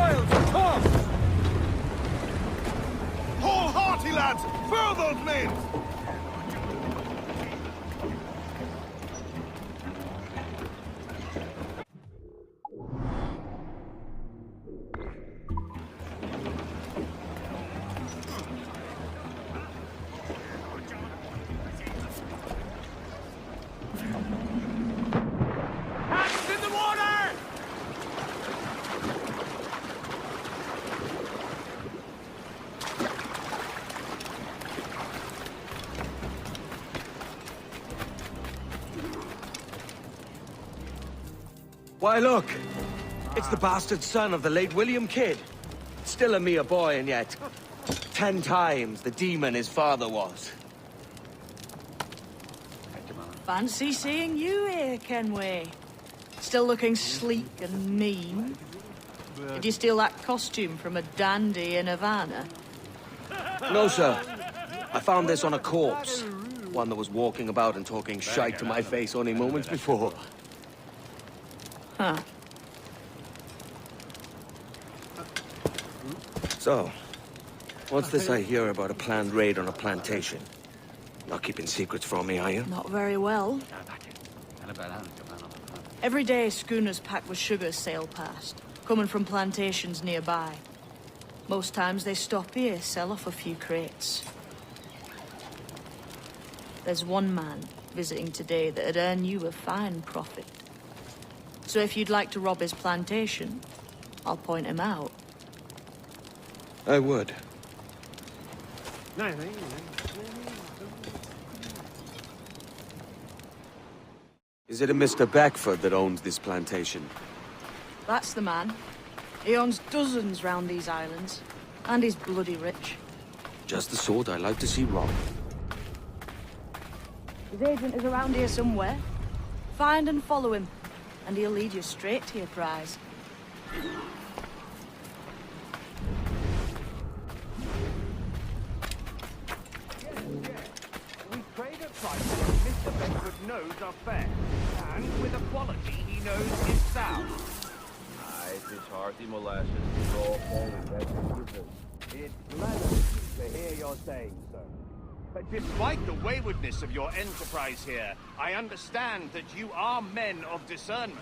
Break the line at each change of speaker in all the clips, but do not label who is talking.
sails! Come!
Haul hearty, lads! Furl those men!
Why, look! It's the bastard son of the late William Kidd. Still a mere boy, and yet 10 times the demon his father was.
Fancy seeing you here, Kenway. Still looking sleek and mean. Did you steal that costume from a dandy in Havana?
No, sir. I found this on a corpse. One that was walking about and talking shite to my face only moments before.
Huh.
So, what's this I hear about a planned raid on a plantation? Not keeping secrets from me, are you?
Not very well. Every day, schooners packed with sugar sail past, coming from plantations nearby. Most times they stop here, sell off a few crates. There's one man visiting today that'd earn you a fine profit. So if you'd like to rob his plantation, I'll point him out.
I would. Is it a Mr. Beckford that owns this plantation?
That's the man. He owns dozens round these islands, and he's bloody rich.
Just the sort I like to see robbed.
His agent is around here somewhere. Find and follow him, and he'll lead you straight to your prize.
We trade at prices Mr. Beckford knows are fair, and with a quality he knows is sound.
Aye, it is hearty molasses, raw forward, that's
It's pleasant to hear your saying so. But despite the waywardness of your enterprise here, I understand that you are men of discernment.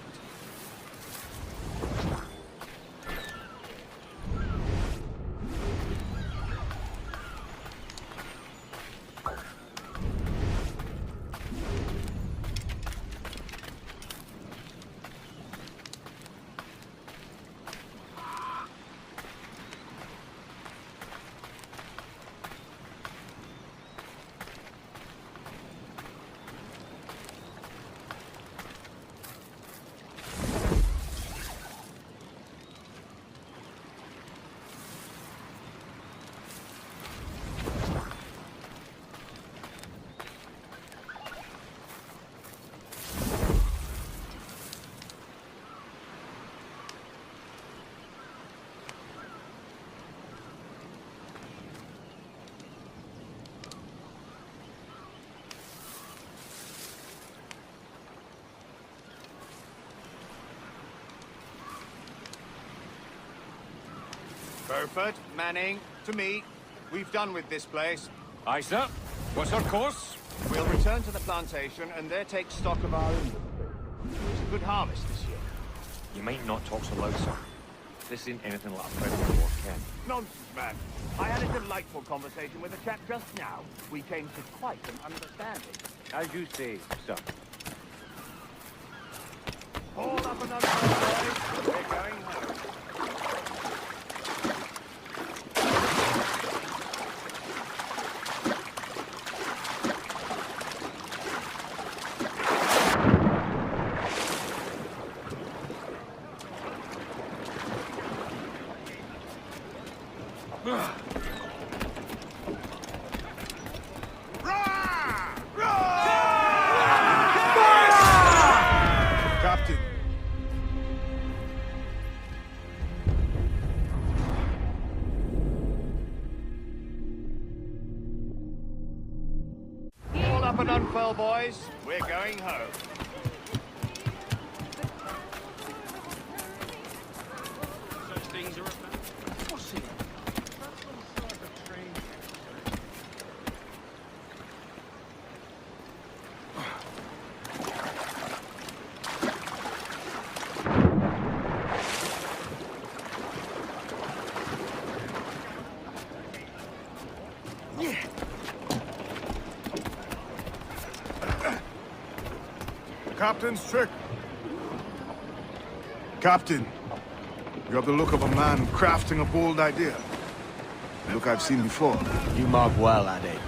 Burford, Manning, to me. We've done with this place.
Aye, sir. What's our course?
We'll return to the plantation and there take stock of our industry. It's a good harvest this year.
You might not talk so loud, sir. This ain't anything like a friendly war, Ken.
Nonsense, man. I had a delightful conversation with a chap just now. We came to quite an understanding.
As you say, sir.
All up and under, boys. We're going home.
Captain.
All up and unfurl, boys. We're going home.
things are about. What's it? That's some sort of train.
Captain's trick. Captain, you have the look of a man crafting a bold idea. A look I've seen before.
You mark well, Adé.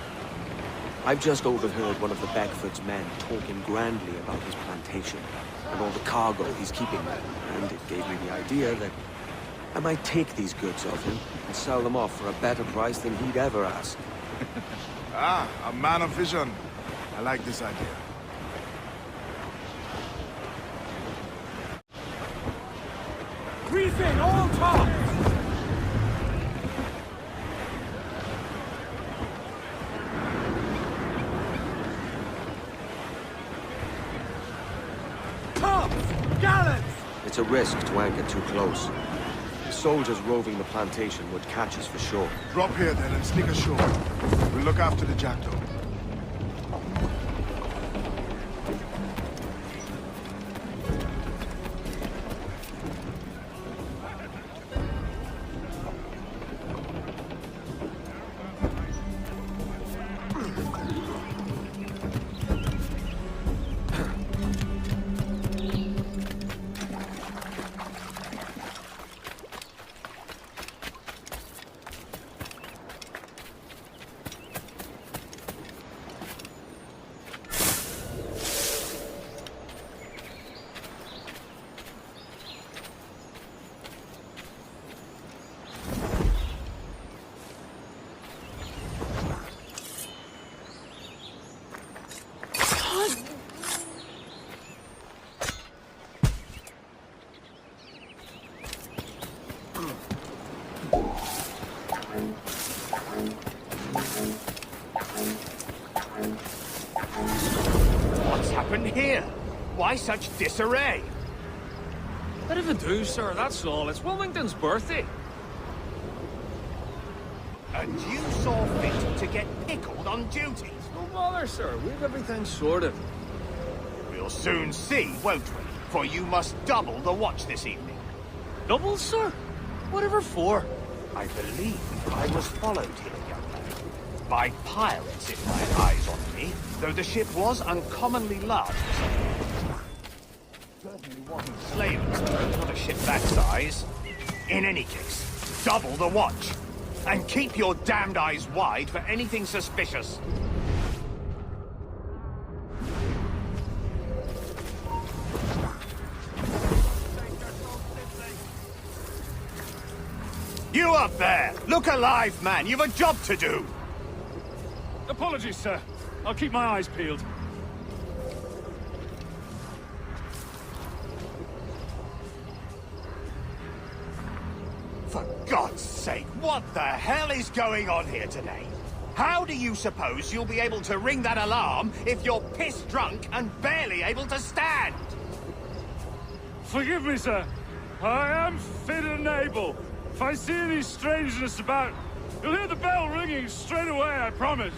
I've just overheard one of the Beckford's men talking grandly about his plantation and all the cargo he's keeping there, and it gave me the idea that I might take these goods of him and sell them off for a better price than he'd ever ask.
Ah, a man of vision. I like this idea.
Briefing all tops! Tops! Gallants! It's a risk to anchor too close. The soldiers roving the plantation would catch us for sure.
Drop here then and sneak ashore. We'll look after the jackdaw.
What's happened here? Why such disarray?
Bit of a do, sir, that's all. It's Wilmington's birthday.
And you saw fit to get pickled on duty?
No bother, sir. We've everything sorted.
We'll soon see, won't we? For you must double the watch this evening.
Doubles, sir? Whatever for?
I believe I was followed here, young man. By pirates, if my eyes on me, though the ship was uncommonly large. Certainly wasn't slavers, though, not a ship that size. In any case, double the watch. And keep your damned eyes wide for anything suspicious. You up there! Look alive, man! You've a job to do!
Apologies, sir. I'll keep my eyes peeled.
For God's sake, what the hell is going on here today? How do you suppose you'll be able to ring that alarm if you're piss-drunk and barely able to stand?
Forgive me, sir. I am fit and able. If I see any strangeness about, you'll hear the bell ringing straight away, I promise.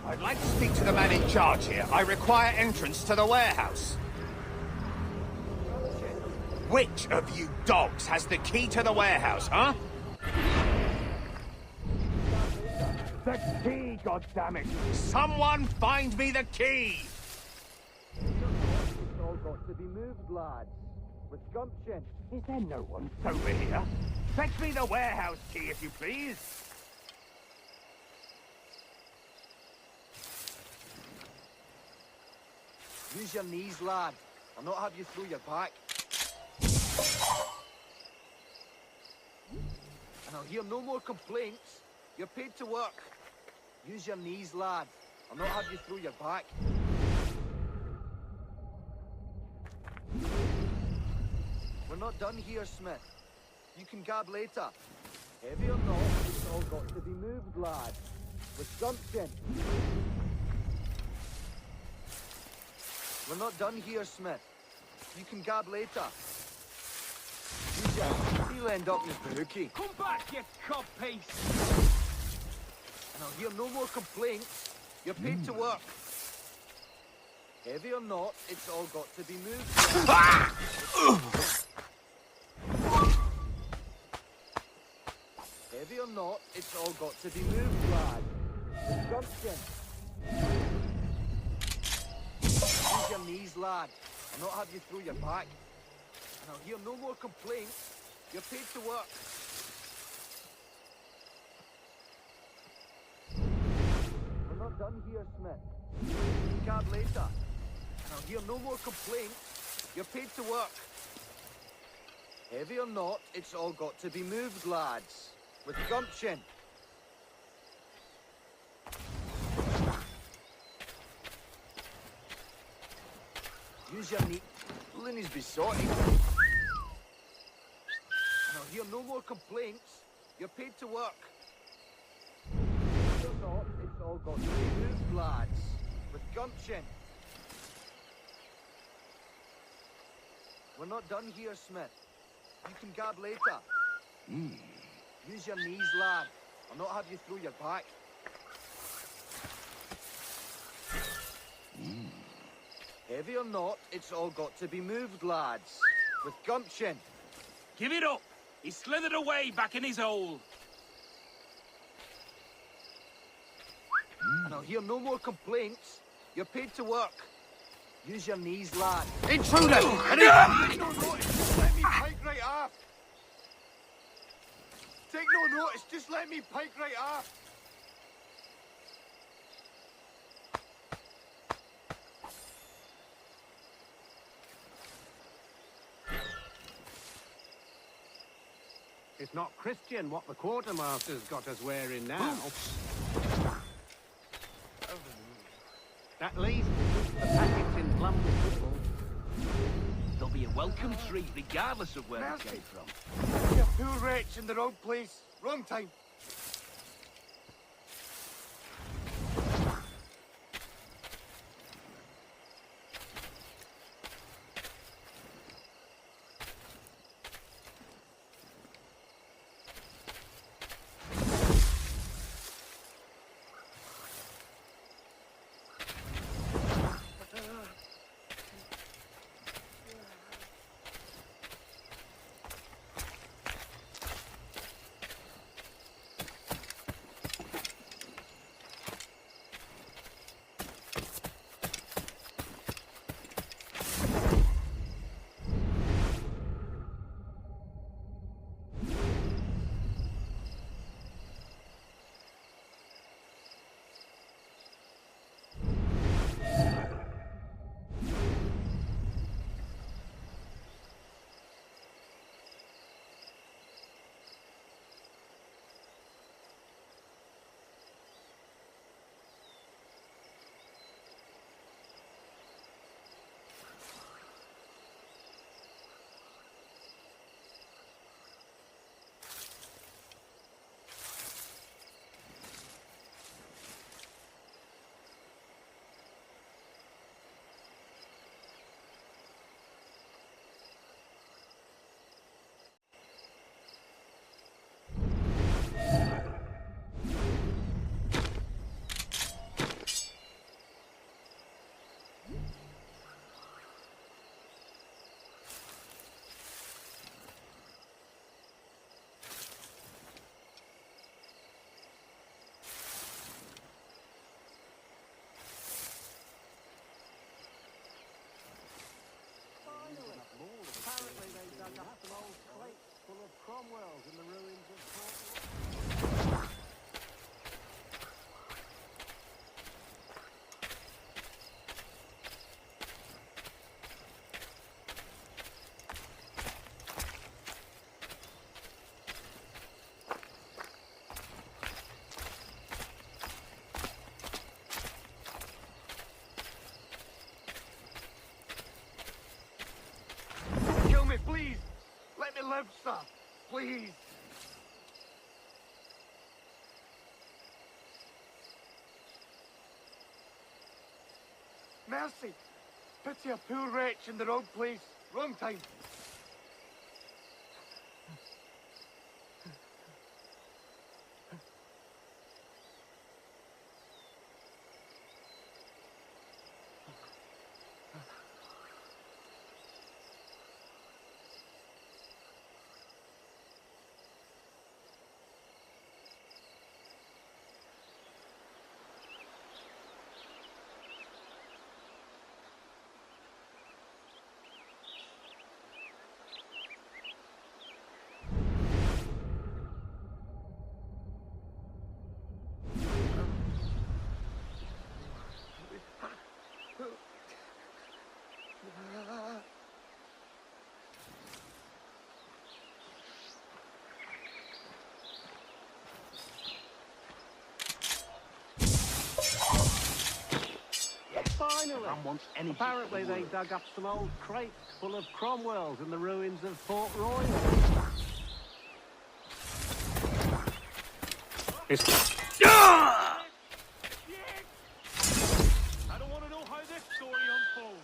I'd like to speak to the man in charge here. I require entrance to the warehouse. Which of you dogs has the key to the warehouse, huh? The key, goddammit! Someone find me the key!
It's all got to be moved, lads. With gumption.
Is there no one over here? Fetch me the warehouse key, if you please.
Use your knees, lad. I'll not have you through your back. And I'll hear no more complaints You're paid to work. Use your knees, lad. I'll not have you through your back. We're not done here, Smith. You can gab later. Heavy or not, it's all got to be moved, lad. With gumption. We're not done here, Smith. You can gab later. He'll end up in the hooky.
Come back, you codpiece!
And I'll hear no more complaints. You're paid to work. Heavy or not, it's all got to be moved. Heavy or not, it's all got to be moved, lad. With gumption. Use your knees, lad. I'll not have you through your back. And I'll hear no more complaints. You're paid to work. We're not done here, Smith. Cab later. And I'll hear no more complaints. You're paid to work. Heavy or not, it's all got to be moved, lads. With gumption. Use your knee. Linny's besotted. And I'll hear no more complaints. You're paid to work. Heavy or not, it's all got to be moved, lads. With gumption. We're not done here, Smith. You can gab later. Use your knees, lad. I'll not have you through your back. Heavy or not, it's all got to be moved, lads. With gumption.
Give it up! He slithered away back in his hole.
And I'll hear no more complaints. You're paid to work. Use your knees, lad.
Intruder!
Take no notice, just let me pike right off. Take no notice, just let me pike right off.
It's not Christian what the quartermaster's got us wearing now. At least the packets in plum with football.
There'll be a welcome treat regardless of where it came from.
You poor wretch in the wrong place, wrong time.
mercy. Pity a poor wretch in the wrong place, wrong time.
Finally! Apparently they dug up some old crates full of Cromwells in the ruins of Fort Royal.
I don't want to know how this story unfolds.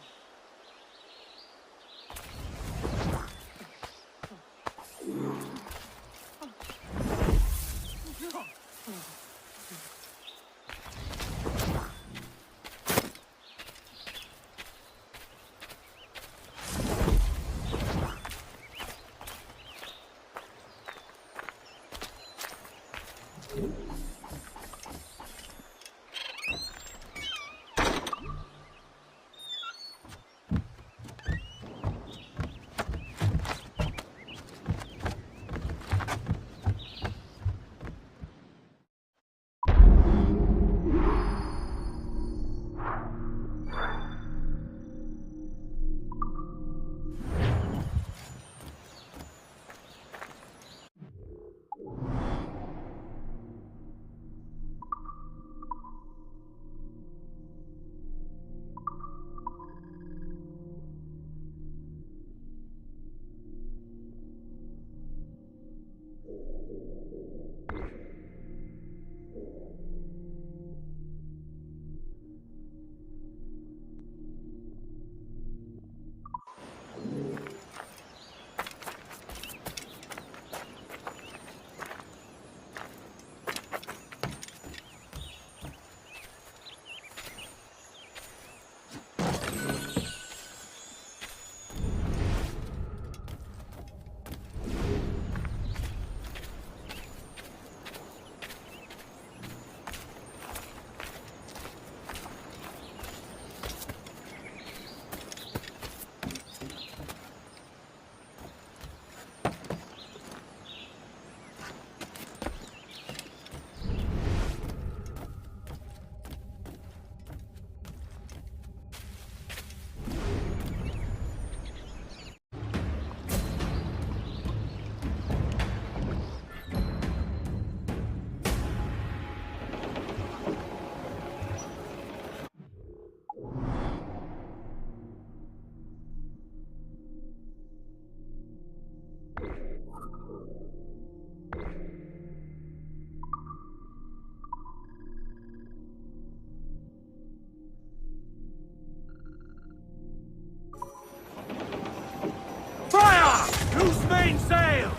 Main sails!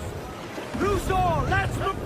Loose all! Let's move!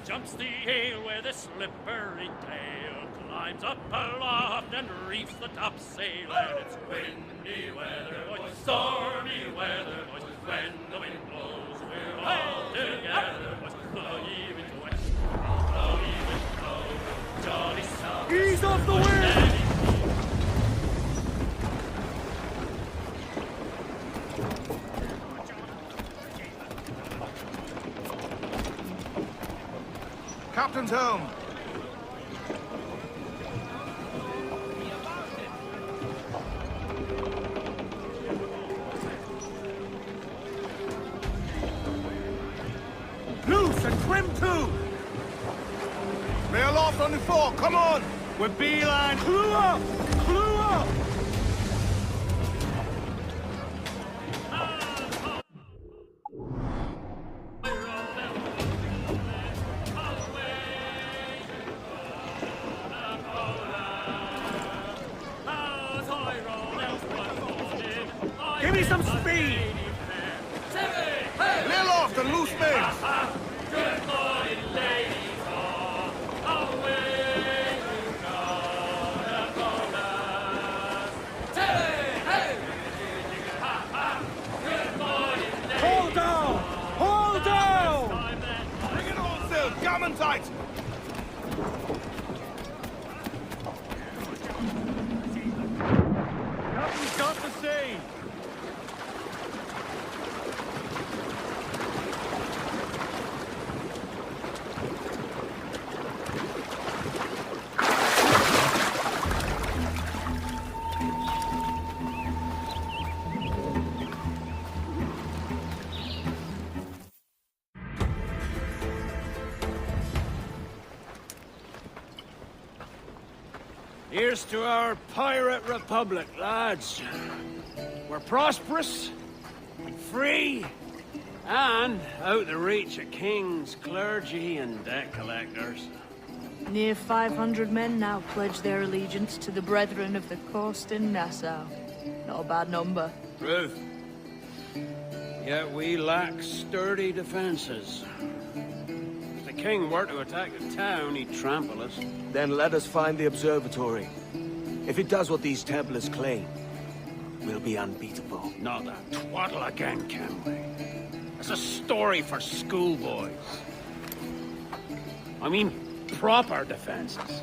Jumps the ale with a slippery tail, climbs up aloft and reefs the topsail, and it's windy weather, boys, stormy weather, boys, when the wind blows, we're all together, boys, blow ye wind west, blow ye wind blow, jolly south.
Ease off the wind!
Captain's helm.
and trim too!
Lay aloft on the fore, come on!
With beeline, clue up! Clue up! Give me some speed!
Lay aloft and loose men!
Good morning, ladies, away to Ratonhnhaké. Hey! Good morning, ladies.
Hold down! Hold down!
Bring it on, Sil! Gammon tight!
Nothing's got to say! Here's to our pirate republic, lads. We're prosperous, free, and out the reach of kings, clergy, and debt collectors.
Near 500 men now pledge their allegiance to the Brethren of the Coast in Nassau. Not a bad number.
Truth. Yet we lack sturdy defenses. If the king were to attack the town, he'd trample us.
Then let us find the Observatory. If it does what these Templars claim, we'll be unbeatable.
Not that twaddle again, Kenway. It's a story for schoolboys. I mean, proper defenses.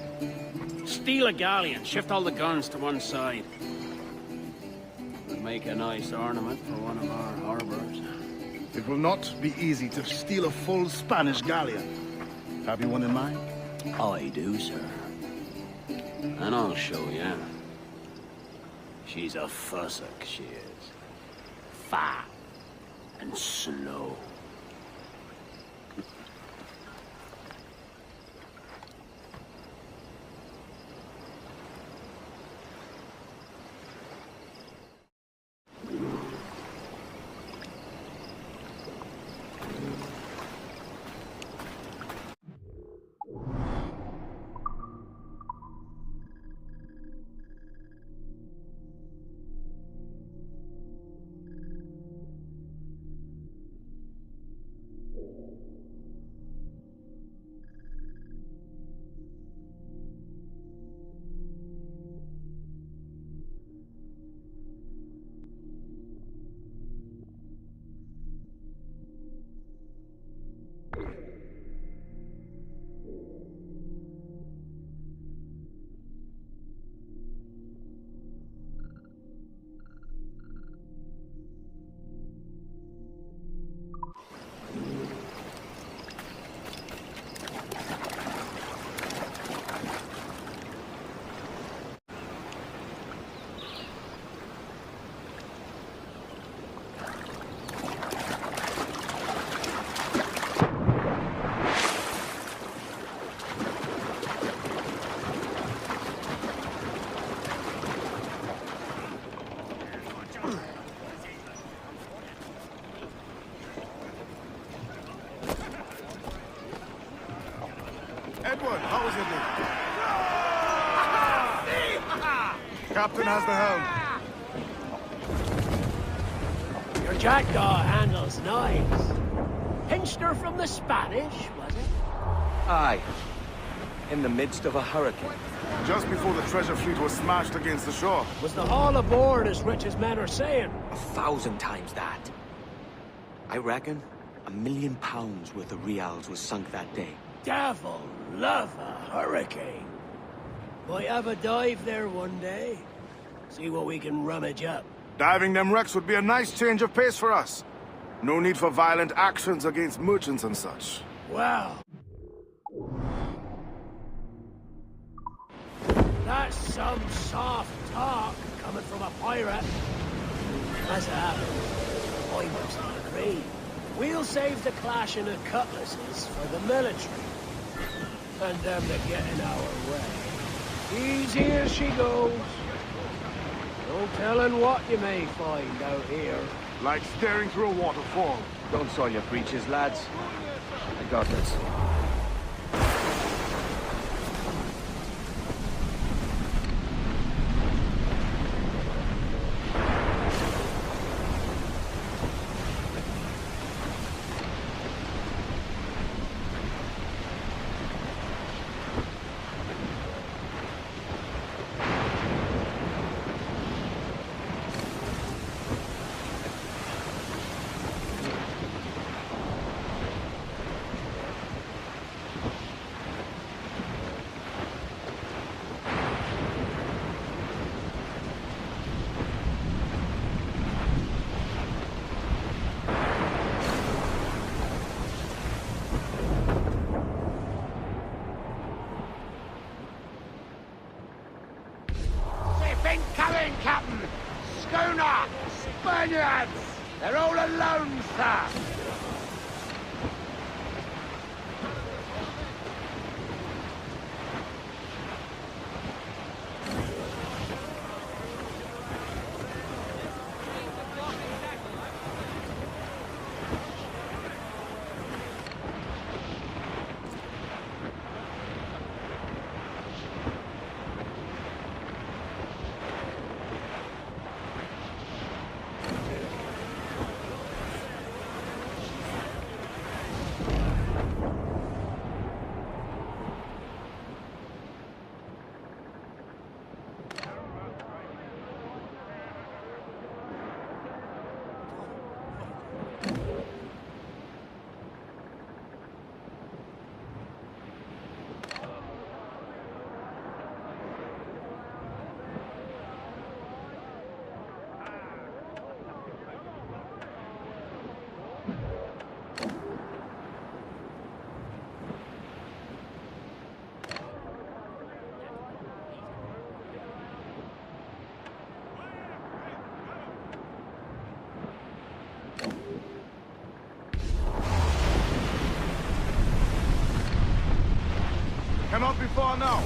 Steal a galleon, shift all the guns to one side. Would make a nice ornament for one of our harbors.
It will not be easy to steal a full Spanish galleon. Have you one in mind?
I do, sir. And I'll show you. She's a fussock, she is. Fat and slow.
Edward, how is it? Captain has the helm.
Your jackdaw handles knives. Pinched her from the Spanish, was it?
Aye. In the midst of a hurricane.
Just before the treasure fleet was smashed against the shore.
Was the haul aboard as rich as men are saying?
1,000 times that. I reckon £1 million worth of reals was sunk that day.
Devil love a hurricane. Might have a dive there one day. See what we can rummage up.
Diving them wrecks would be a nice change of pace for us. No need for violent actions against merchants and such.
Wow. That's some soft talk coming from a pirate. As it happens, I mostly agree. We'll save the clashing of cutlasses for the military. And them that get in our way. Easy as she goes. No telling what you may find out here.
Like staring through a waterfall.
Don't soil your breeches, lads. I got this.
Incoming, Captain! Schooner! Spaniards! They're all alone, sir!
Cannot be far now.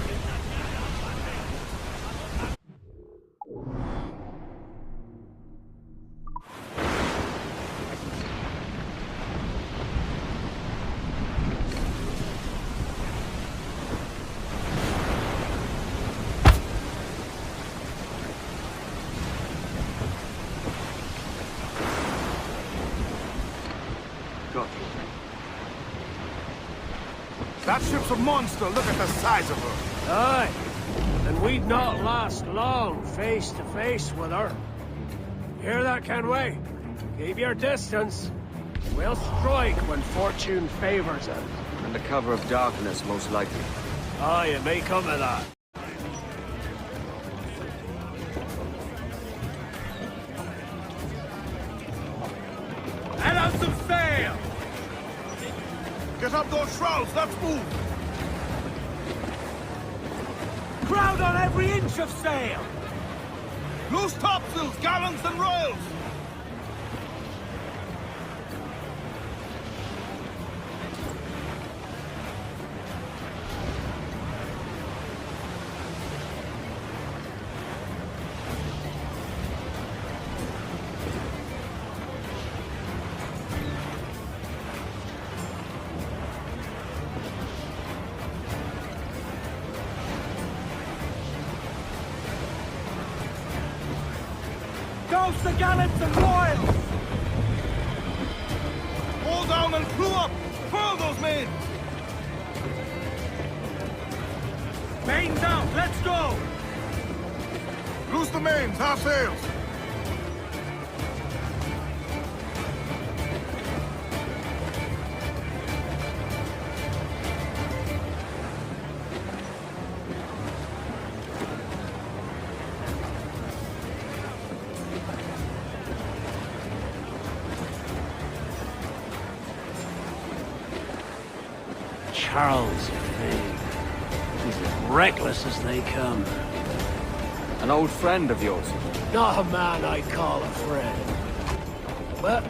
That ship's a monster. Look at the size of her.
Aye, and we'd not last long face to face with her. Hear that, Kenway? Keep your distance. We'll strike when fortune favors us.
Under cover of darkness, most likely.
Aye, it may come of that.
Let out some sail!
Get up those shrouds. Let's move.
Crowd on every inch of sail!
Loose topsails, gallants, and royals.
Douse the gallants and royals!
Hold down and crew up. Furl those men.
Mains out, let's go!
Loose the mains, half sails.
Charles Fane. He's as reckless as they come.
An old friend of yours?
Not a man I'd call a friend. But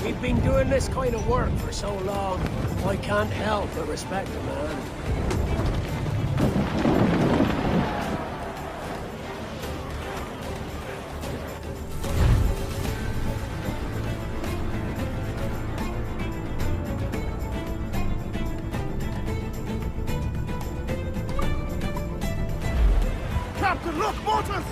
We've been doing this kind of work for so long, I can't help but respect the man.
Captain, look, mortars!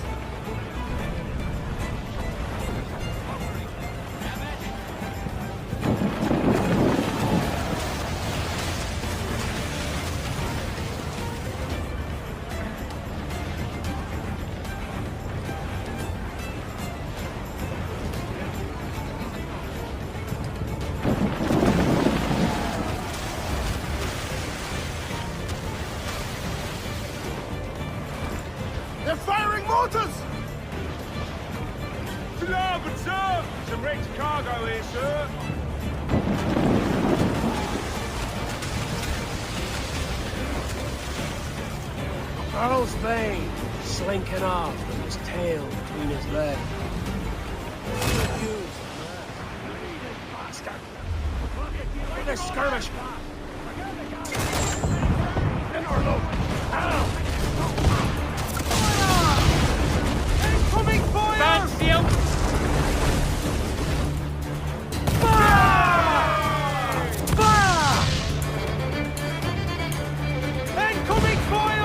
They're firing mortars!
Good sir! Some wrecked cargo here, sir.
Earl's Bane, slinking off with his tail between his legs. Bastard! Look at skirmish! In our loop! Incoming fire!
Bad seal!
Incoming fire!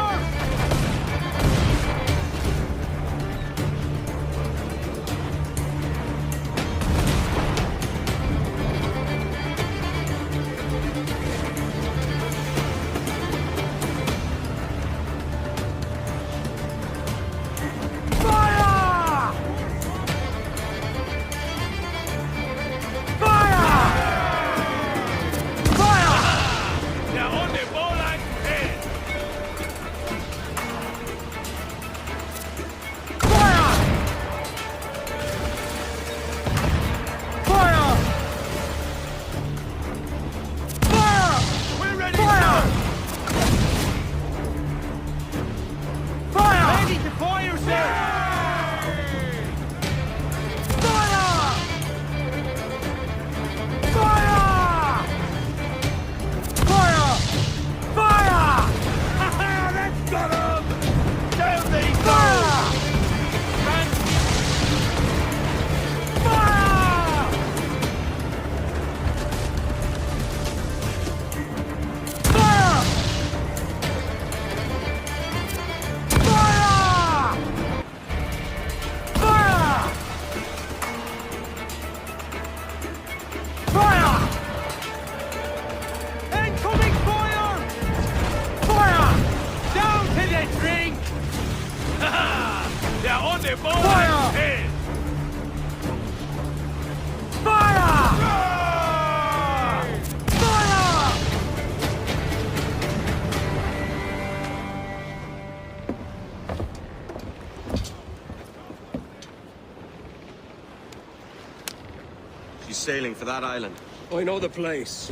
Sailing for that island.
I know the place.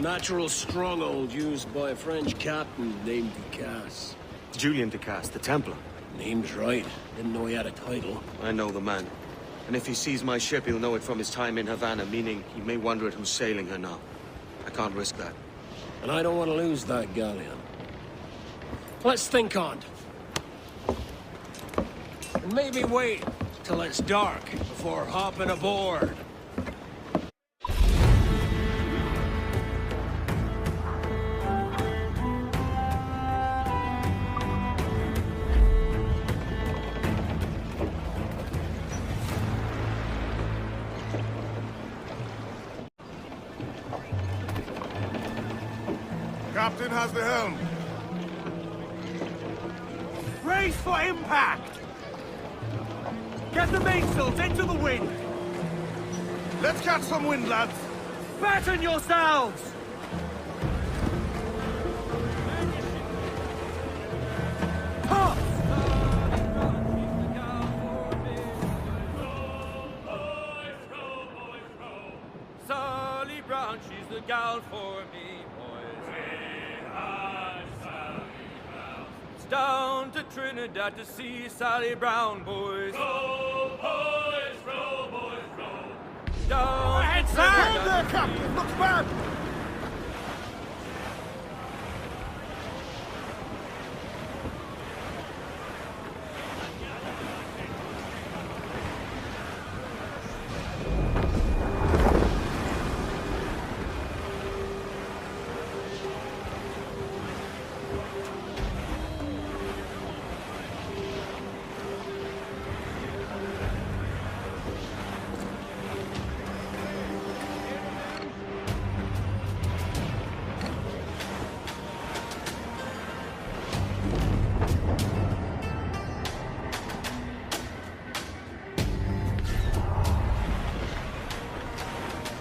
Natural stronghold used by a French captain named Ducasse.
Julian Ducasse, the Templar.
Name's right. Didn't know he had a title.
I know the man. And if he sees my ship, he'll know it from his time in Havana, meaning he may wonder at who's sailing her now. I can't risk that.
And I don't want to lose that galleon. Let's think on it. And maybe wait till it's dark before hopping aboard.
Captain has the helm.
Brace for impact! Get the mainsails into the wind!
Let's catch some wind, lads.
Batten yourselves! Tops!
Sally Brown, she's the gal for me, boys. It's down to Trinidad to see Sally Brown, boys.
Row, boys, row, boys, row.
Don't
Stand there, Captain! Looks bad!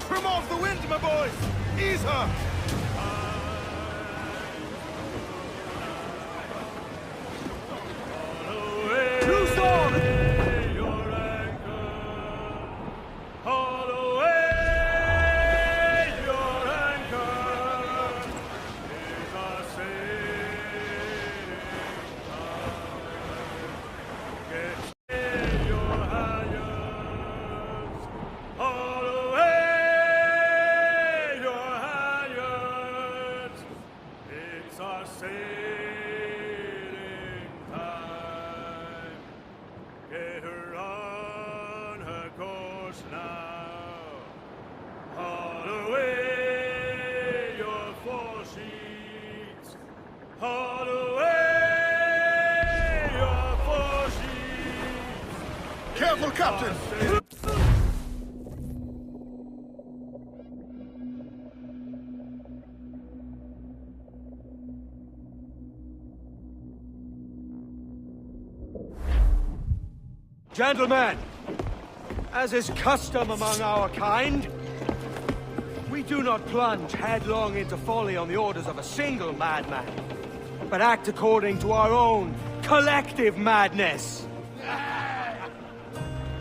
Trim off the wind, my boys! Ease her! Loose on!
your anchor. Haul away your anchor. Is our sailing time. Get your halyards. Haul away your halyards. It's our sailing time. Get her on her course now. Haul away your foresheets. Haul away your foresheets.
Careful, Captain!
Gentlemen, as is custom among our kind, we do not plunge headlong into folly on the orders of a single madman, but act according to our own collective madness.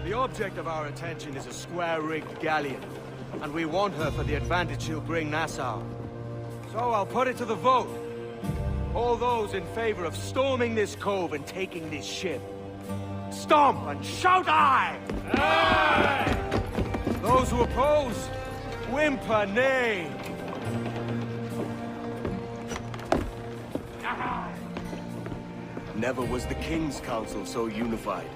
The object of our attention is a square-rigged galleon, and we want her for the advantage she'll bring Nassau. So I'll put it to the vote. All those in favor of storming this cove and taking this ship, stomp and shout aye! Aye! Those who oppose, whimper nay.
Never was the King's Council so unified.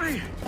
me!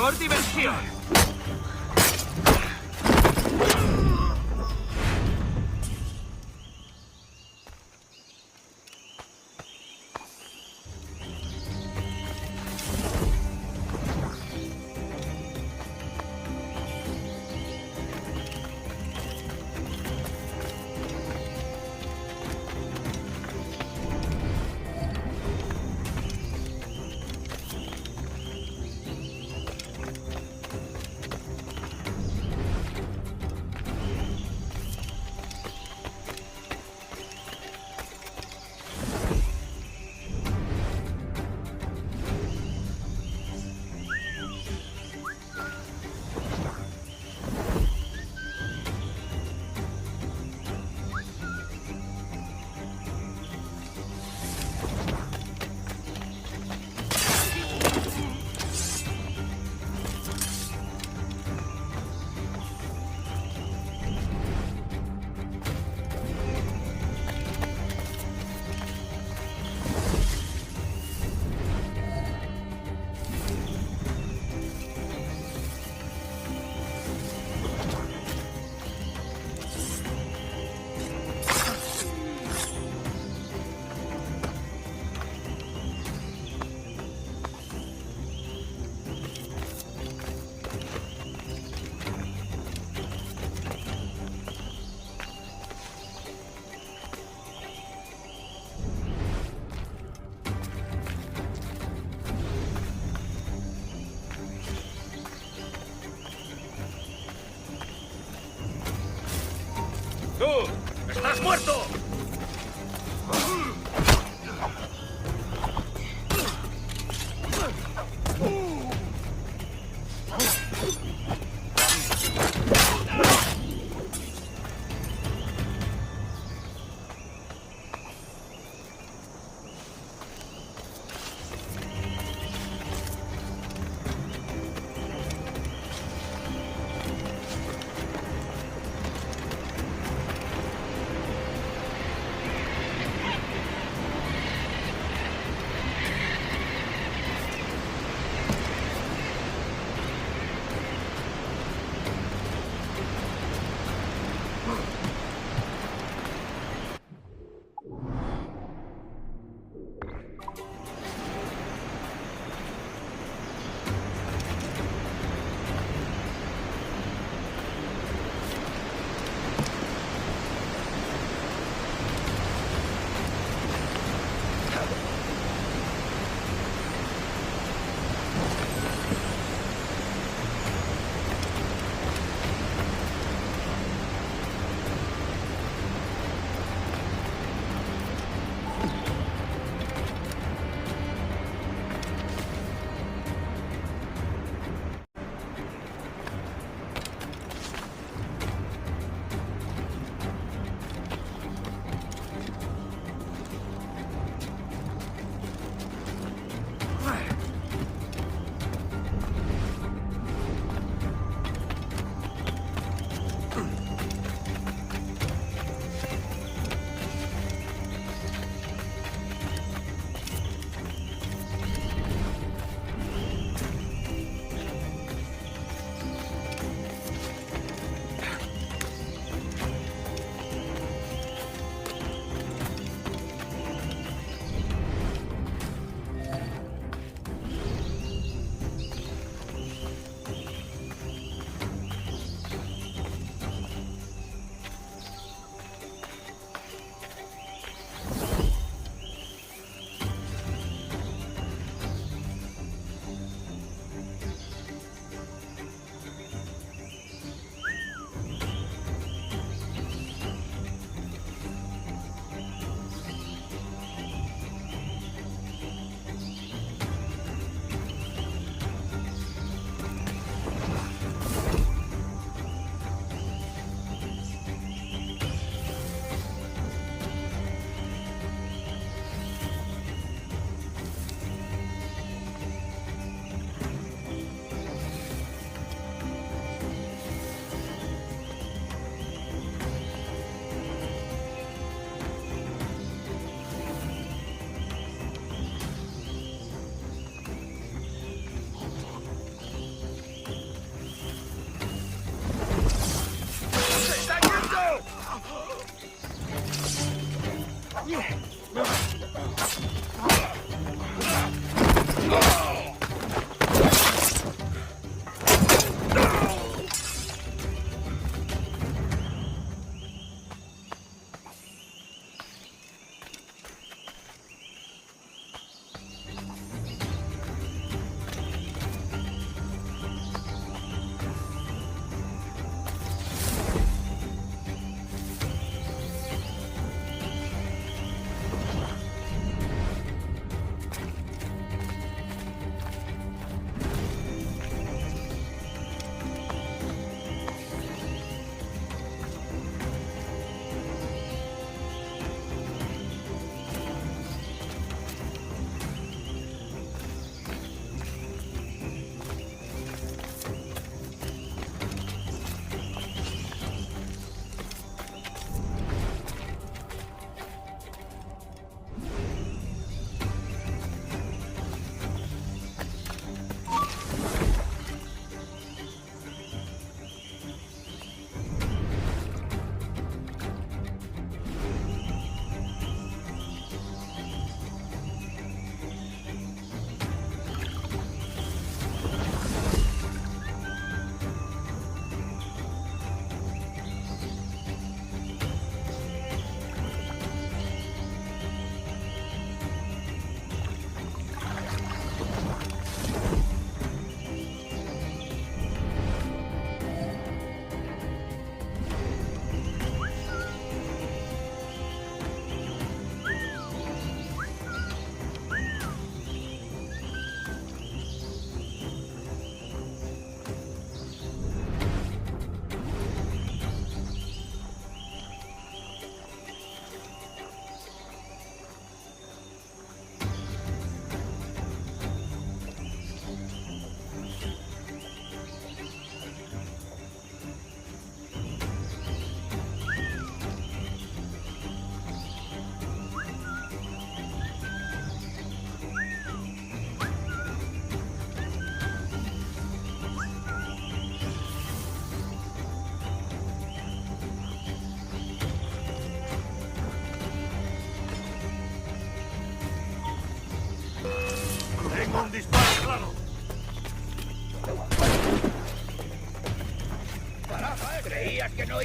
Por diversión.
¡Tú! ¡Estás muerto!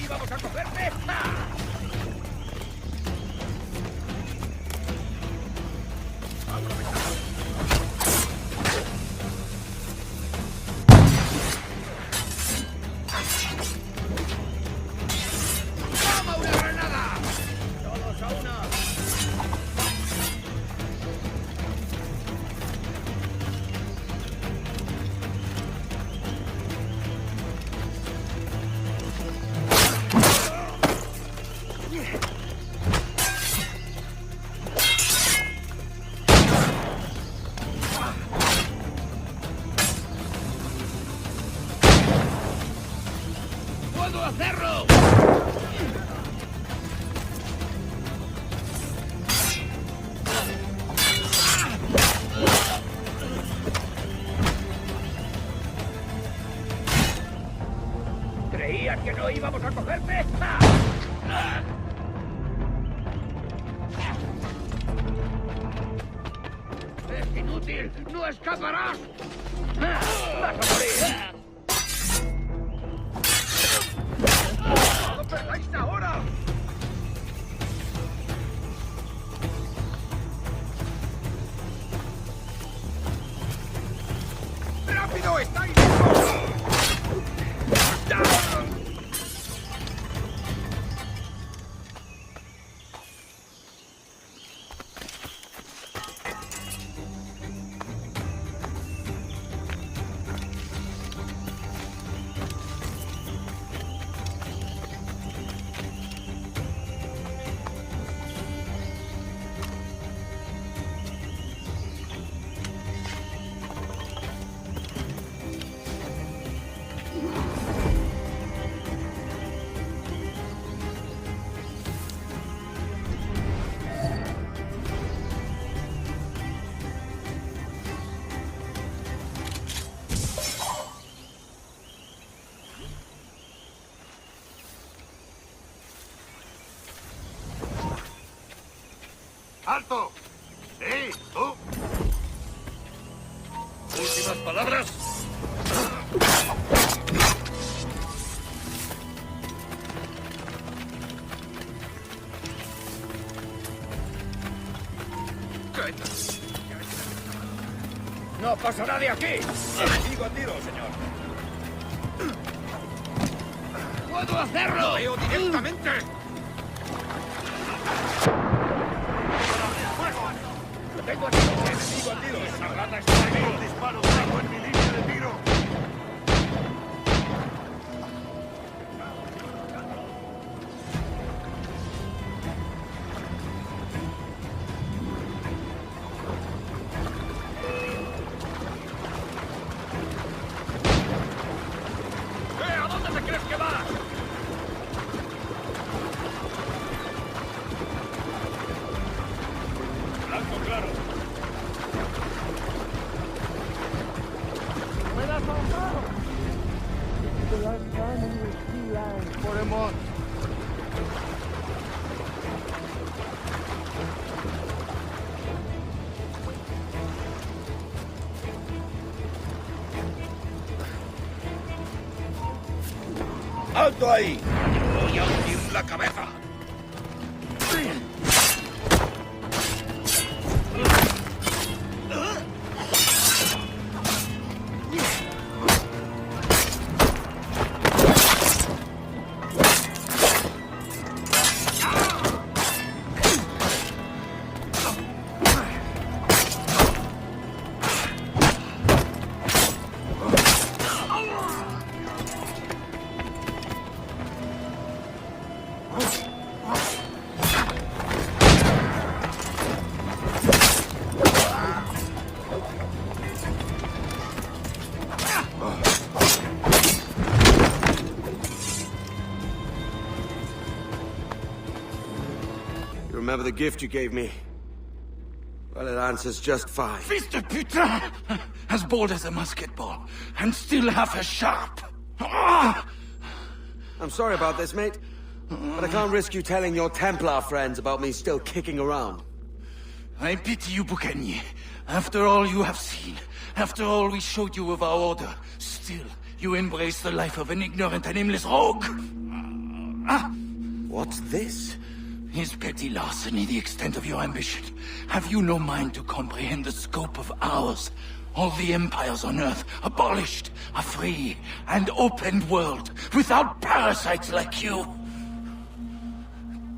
íbamos a cogerte? ¡Toma una granada! ¡Todos a una! ¡Puedo hacerlo! ¿Creías que no íbamos a cogerte? ¡Es inútil! ¡No escaparás! ¡Vas a morir! ¡No perdáis ahora! ¡Rápido! ¡Estáis lejos!
¡Alto! ¡Sí! ¡Tú!
Últimas palabras.
¡No pasa nadie aquí!
Sigo a tiro, señor.
¡Puedo hacerlo!
¡Lo veo directamente!
¡Lo tengo aquí!
Sigo a tiro. Esa rata está ahí.
¡Los disparos tengo en mi línea de tiro!
¿A dónde te crees que vas? Blanco claro.
Put him on.
¡Alto ahí! ¡Voy a hundir la cabeza!
Remember the gift you gave me? Well, it answers just fine.
Fils de putain! As bold as a musket ball, and still half as sharp. Ah!
I'm sorry about this, mate. But I can't risk you telling your Templar friends about me still kicking around.
I pity you, Buccaneer. After all you have seen, after all we showed you of our order, still you embrace the life of an ignorant and aimless rogue.
What's this?
Is petty larceny the extent of your ambition? Have you no mind to comprehend the scope of ours? All the empires on Earth abolished, a free and open world without parasites like you.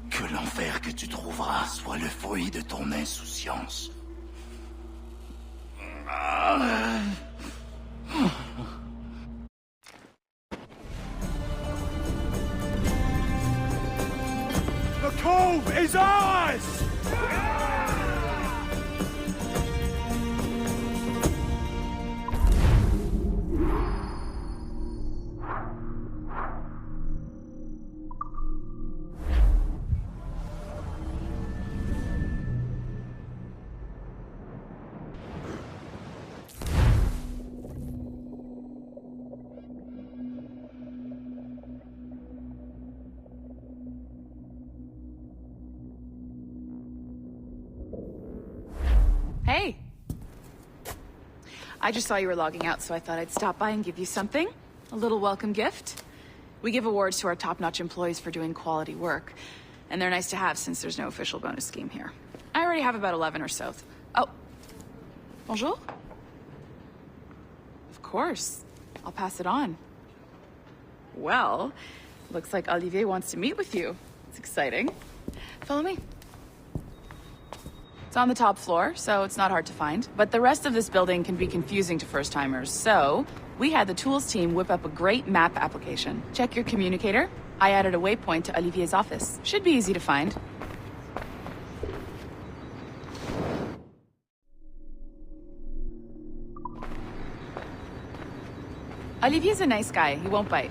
Que l'enfer que tu trouveras soit le fruit de ton insouciance.
The cove is ours!
Hey! I just saw you were logging out, so I thought I'd stop by and give you something. A little welcome gift. We give awards to our top-notch employees for doing quality work, and they're nice to have since there's no official bonus scheme here. I already have about 11 or so. Oh. Bonjour? Of course. I'll pass it on. Well, looks like Olivier wants to meet with you. It's exciting. Follow me. It's on the top floor, so it's not hard to find. But the rest of this building can be confusing to first-timers, so we had the tools team whip up a great map application. Check your communicator. I added a waypoint to Olivier's office. Should be easy to find. Olivier's a nice guy. He won't bite.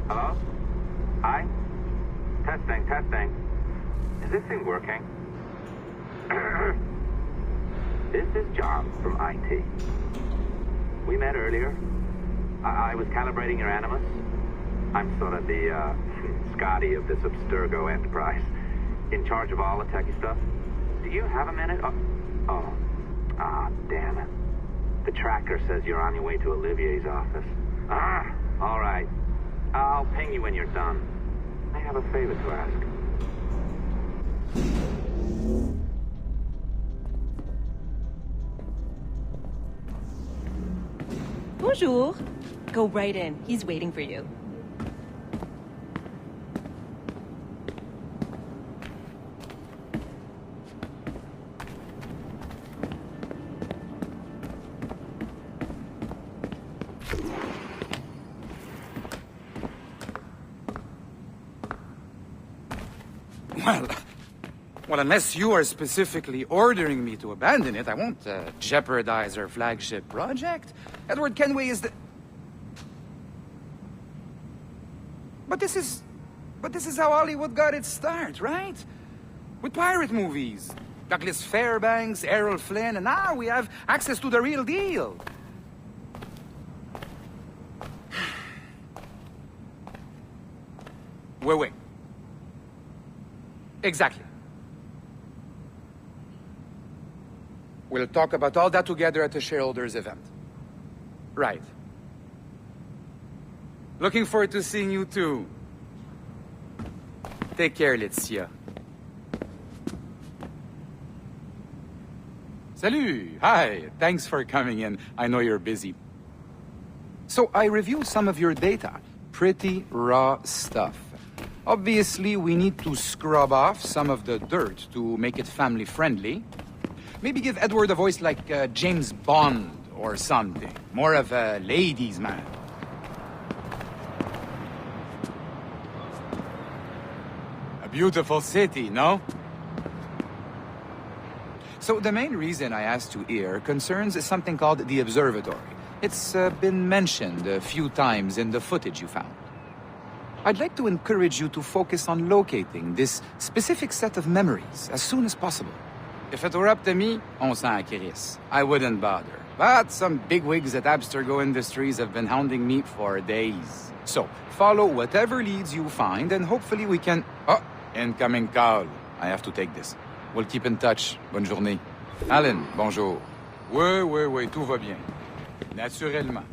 Hello? Hi? Testing, testing. Is this thing working? This is John from IT. We met earlier. I was calibrating your animus. I'm sort of the, Scotty of this Abstergo enterprise. In charge of all the techie stuff. Do you have a minute? Damn it. The tracker says you're on your way to Olivier's office. All right. I'll ping you when you're done. I have a favor to ask.
Bonjour. Go right in. He's waiting for you.
Well,
Well, unless you are specifically ordering me to abandon it, I won't jeopardize our flagship project. Edward Kenway is the... But this is how Hollywood got its start, right? With pirate movies. Douglas Fairbanks, Errol Flynn, and now we have access to the real deal. Wait. Exactly. We'll talk about all that together at the shareholders event. Right. Looking forward to seeing you too. Take care, Laetitia. Salut! Hi! Thanks for coming in. I know you're busy. So I reviewed some of your data. Pretty raw stuff. Obviously, we need to scrub off some of the dirt to make it family-friendly. Maybe give Edward a voice like James Bond or something. More of a ladies' man. A beautiful city, no? So the main reason I asked you here concerns something called the Observatory. It's been mentioned a few times in the footage you found. I'd like to encourage you to focus on locating this specific set of memories as soon as possible. If it were up to me, on s'en crisse. I wouldn't bother. But some bigwigs at Abstergo Industries have been hounding me for days. So, follow whatever leads you find and hopefully we can... Oh, incoming call. I have to take this. We'll keep in touch. Bonne journée. Alan, bonjour. Oui, tout va bien. Naturellement.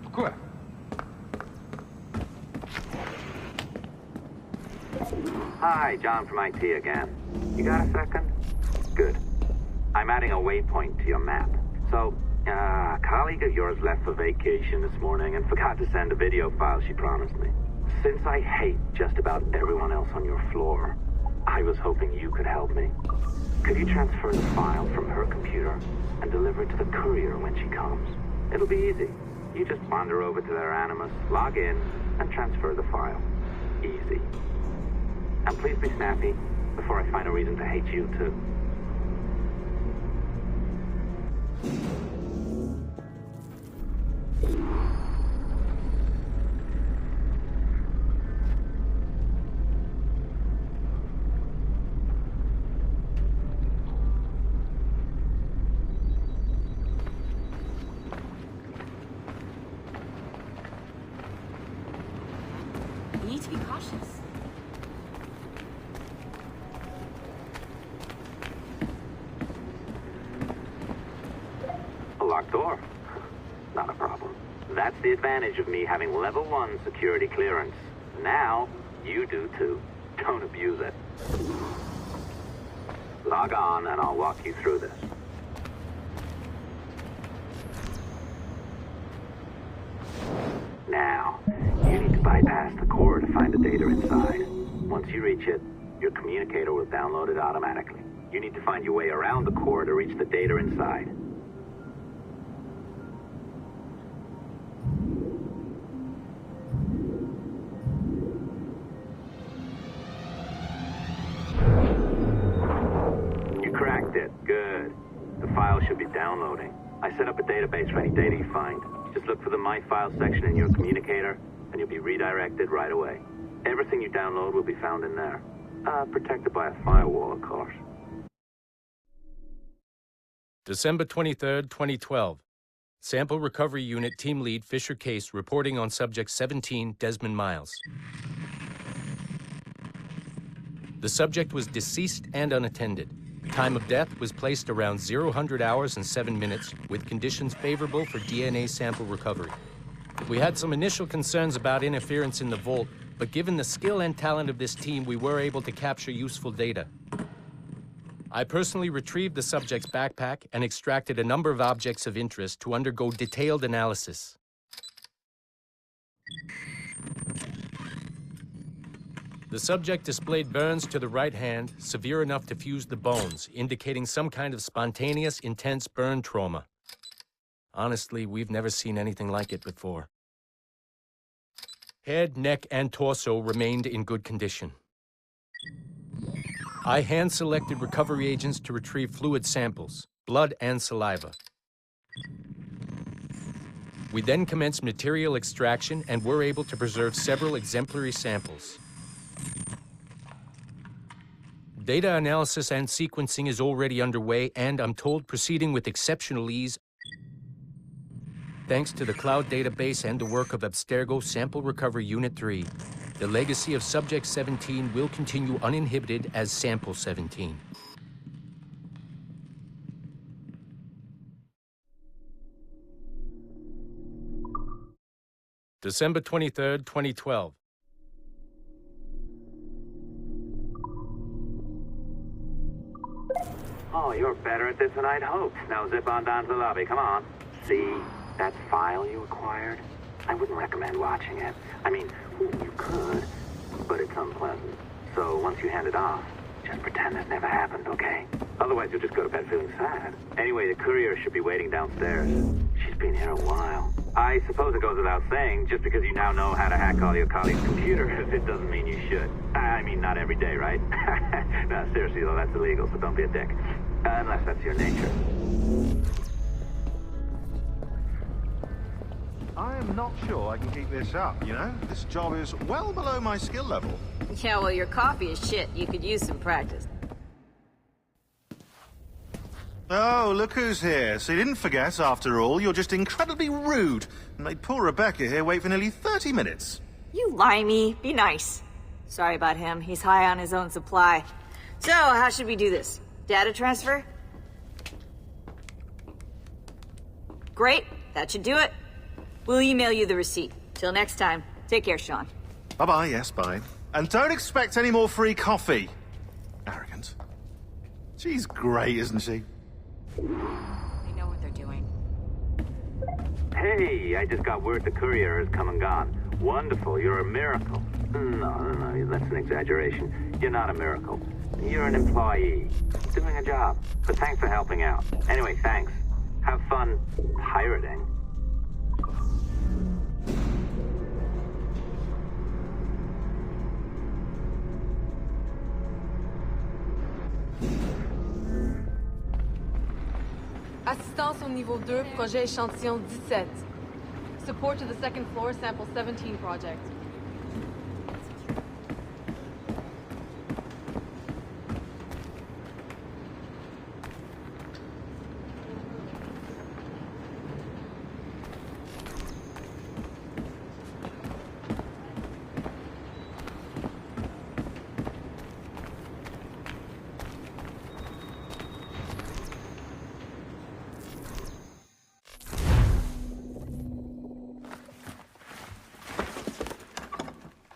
Pourquoi?
Hi, John from IT again. You got a second? Good. I'm adding a waypoint to your map. So, a colleague of yours left for vacation this morning and forgot to send a video file she promised me. Since I hate just about everyone else on your floor, I was hoping you could help me. Could you transfer the file from her computer and deliver it to the courier when she comes? It'll be easy. You just wander over to their Animus, log in, and transfer the file. Easy. And please be snappy before I find a reason to hate you too.
You need to be cautious.
A locked door? Not a problem. That's the advantage of me having level 1 security clearance. Now, you do too. Don't abuse it. Log on and I'll walk you through this. Now, you need to bypass the core to find the data inside. Once you reach it, your communicator will download it automatically. You need to find your way around the core to reach the data inside. You cracked it. Good. The file should be downloading. I set up a database for any data you find. Just look for the My Files section in your communicator, and you'll be redirected right away. Everything you download will be found in there. Protected by a firewall, of course.
December 23rd, 2012. Sample Recovery Unit Team Lead Fisher Case reporting on Subject 17, Desmond Miles. The subject was deceased and unattended. Time of death was placed around 00 hours and 7 minutes, with conditions favorable for DNA sample recovery. We had some initial concerns about interference in the vault, but given the skill and talent of this team, we were able to capture useful data. I personally retrieved the subject's backpack and extracted a number of objects of interest to undergo detailed analysis. The subject displayed burns to the right hand, severe enough to fuse the bones, indicating some kind of spontaneous, intense burn trauma.
Honestly, we've never seen anything like it before. Head, neck, and torso remained in good condition. I hand-selected recovery agents to retrieve fluid samples, blood and saliva. We then commenced material extraction and were able to preserve several exemplary samples. Data analysis and sequencing is already underway, and I'm told proceeding with exceptional ease thanks to the cloud database and the work of Abstergo Sample Recovery Unit 3. The legacy of Subject 17 will continue uninhibited as Sample 17. December 23rd, 2012.
Oh, you're better at this than I'd hoped. Now zip on down to the lobby. Come on. See that file you acquired? I wouldn't recommend watching it. I mean, you could, but it's unpleasant. So once you hand it off, just pretend this never happened, okay? Otherwise, you'll just go to bed feeling sad. Anyway, the courier should be waiting downstairs. She's been here a while. I suppose it goes without saying, just because you now know how to hack all your colleagues' computers, it doesn't mean you should. I mean, not every day, right? No, seriously, though, that's illegal, so don't be a dick. Unless that's your nature.
I am not sure I can keep this up, you know? This job is well below my skill level.
Yeah, well, your coffee is shit. You could use some practice.
Oh, look who's here. So you didn't forget, after all, you're just incredibly rude and made poor Rebecca here wait for nearly 30 minutes.
You limey. Be nice. Sorry about him. He's high on his own supply. So, how should we do this? Data transfer? Great. That should do it. We'll email you the receipt. Till next time. Take care, Sean.
Bye-bye, yes, bye. And don't expect any more free coffee. Arrogant. She's great, isn't she?
They know what they're doing.
Hey, I just got word the courier has come and gone. Wonderful, you're a miracle. No, that's an exaggeration. You're not a miracle. You're an employee, doing a job. But thanks for helping out. Anyway, thanks. Have fun pirating.
Assistance au niveau 2, projet échantillon 17. Support to the second floor, sample 17 project.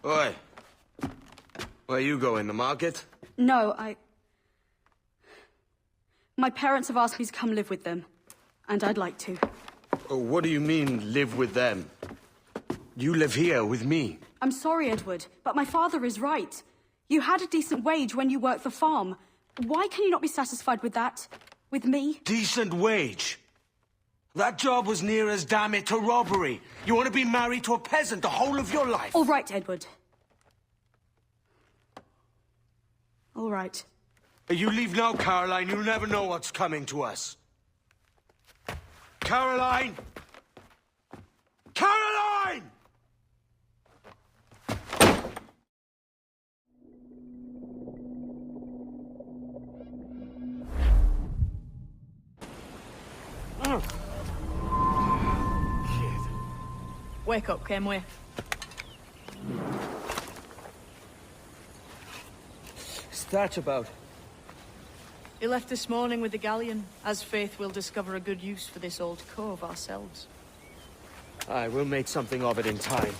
Oi. Where you going, the market?
No, my parents have asked me to come live with them, and I'd like to.
Oh, what do you mean, live with them? You live here with me.
I'm sorry, Edward, but my father is right. You had a decent wage when you worked the farm. Why can you not be satisfied with that? With me?
Decent wage? That job was near as damn it to robbery. You want to be married to a peasant the whole of your life?
All right, Edward. All right.
You leave now, Caroline. You'll never know what's coming to us. Caroline! Caroline!
Wake up, Kenway.
What's that about?
He left this morning with the galleon. As faith, we'll discover a good use for this old cove ourselves.
Aye, we'll make something of it in time.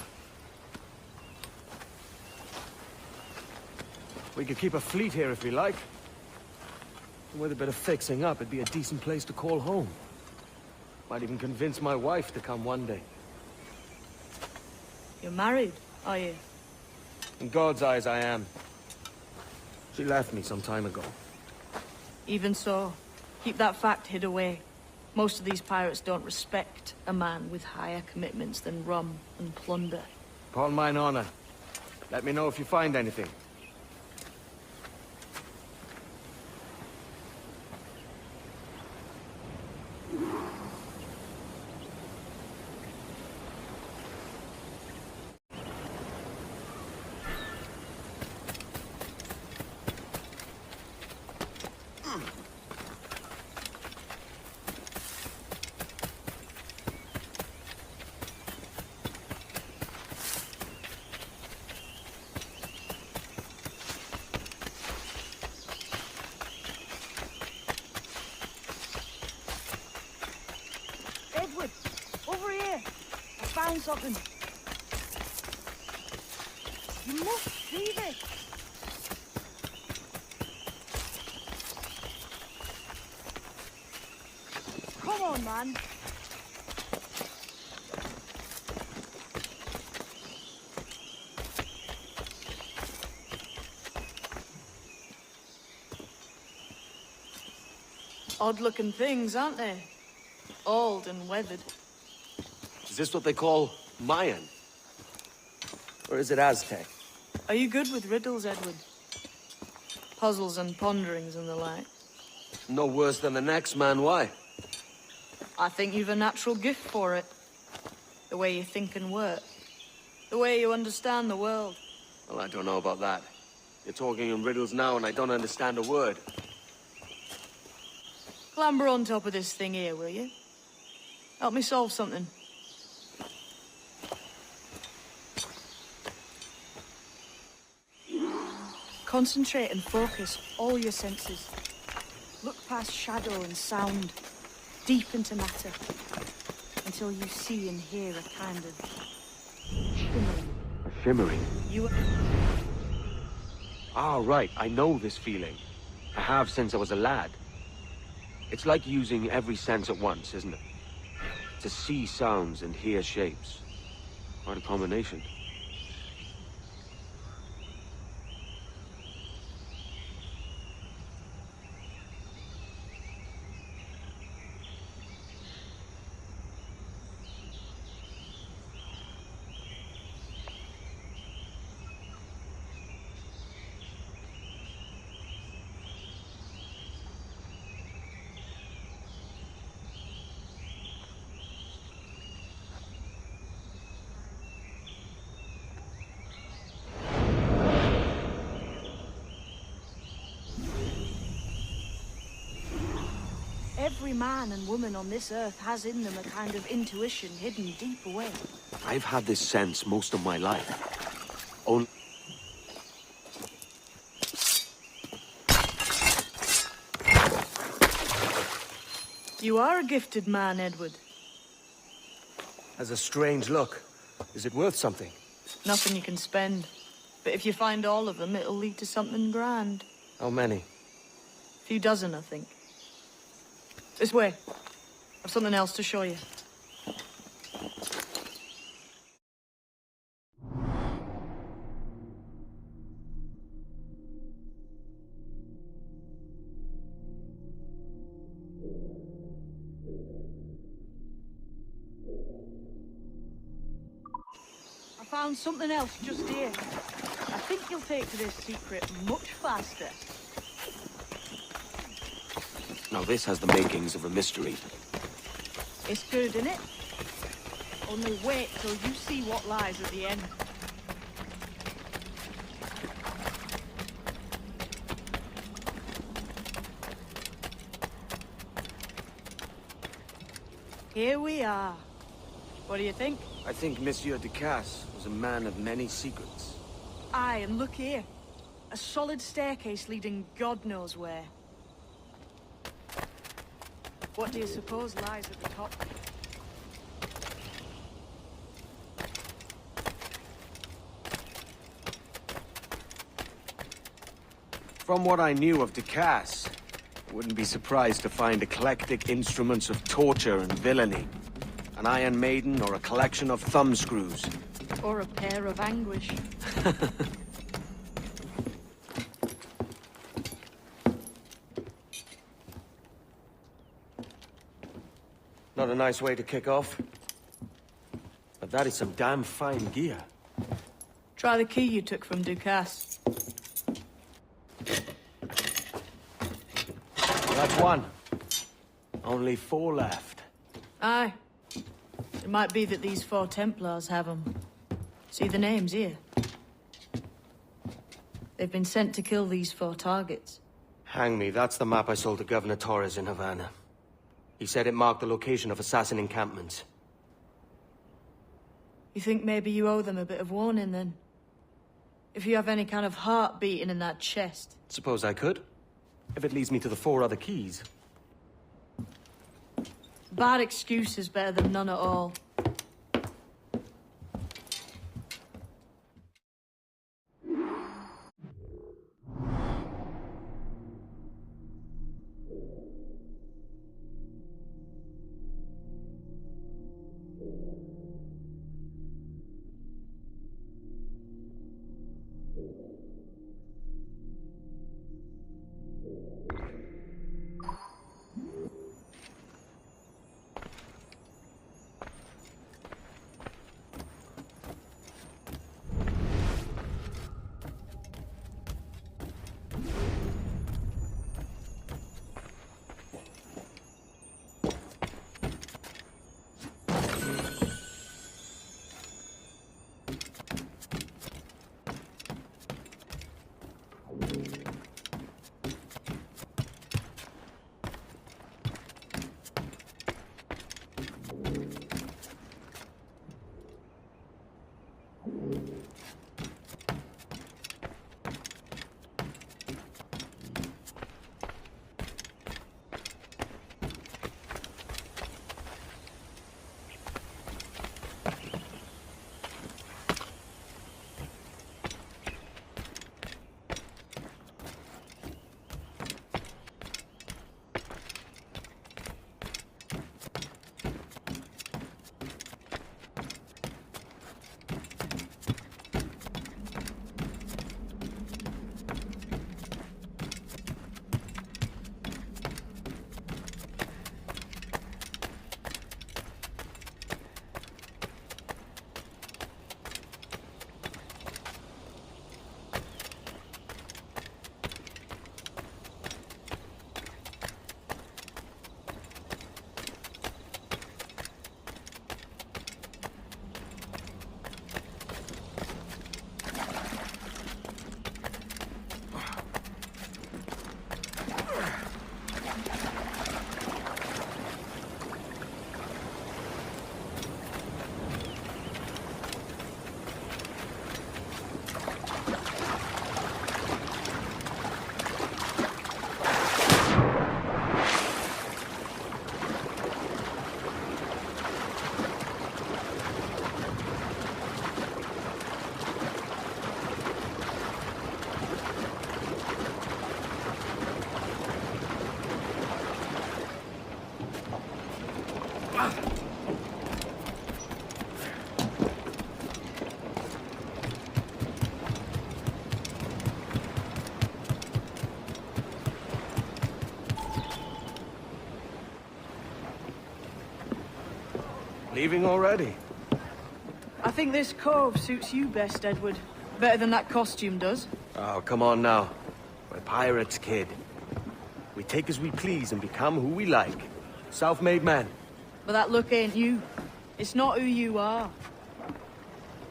We could keep a fleet here if we like. And with a bit of fixing up, it'd be a decent place to call home. Might even convince my wife to come one day.
You're married, are you?
In God's eyes, I am. She left me some time ago.
Even so, keep that fact hid away. Most of these pirates don't respect a man with higher commitments than rum and plunder.
Upon mine honor. Let me know if you find anything.
Edward, over here. I found something. You must see this. Come on, man. Odd-looking things, aren't they? Old and weathered.
Is this what they call Mayan? Or is it Aztec?
Are you good with riddles, Edward? Puzzles and ponderings and the like?
No worse than the next man, why?
I think you've a natural gift for it. The way you think and work. The way you understand the world.
Well, I don't know about that. You're talking in riddles now and I don't understand a word.
Clamber on top of this thing here, will you? Help me solve something. Concentrate and focus all your senses. Look past shadow and sound, deep into matter, until you see and hear a kind of shimmering.
Shimmering?
You...
Ah, right. I know this feeling. I have since I was a lad. It's like using every sense at once, isn't it? To see sounds and hear shapes. Quite a combination.
Every man and woman on this earth has in them a kind of intuition hidden deep away.
I've had this sense most of my life. Only...
You are a gifted man, Edward.
Has a strange look. Is it worth something?
Nothing you can spend. But if you find all of them, it'll lead to something grand.
How many?
A few dozen, I think. This way. I've something else to show you. I found something else just here. I think you'll take to this secret much faster.
Now this has the makings of a mystery.
It's good, innit? Only wait till you see what lies at the end. Here we are. What do you think?
I think Monsieur Ducasse was a man of many secrets.
Aye, and look here. A solid staircase leading God knows where. What do you suppose lies at the top?
From what I knew of Ducasse, I wouldn't be surprised to find eclectic instruments of torture and villainy. An Iron Maiden or a collection of thumbscrews.
Or a pair of anguish.
not a nice way to kick off. But that is some damn fine gear.
Try the key you took from Ducasse.
That's one. Only 4 left.
Aye. It might be that these 4 Templars have them. See the names here? They've been sent to kill these 4 targets.
Hang me, that's the map I sold to Governor Torres in Havana. He said it marked the location of assassin encampments.
You think maybe you owe them a bit of warning, then? If you have any kind of heart beating in that chest.
Suppose I could. If it leads me to the 4 other keys.
Bad excuse is better than none at all.
Leaving already?
I think this cove suits you best, Edward. Better than that costume does.
Oh, come on now. We're pirates, kid. We take as we please and become who we like. Self-made men.
But that look ain't you. It's not who you are.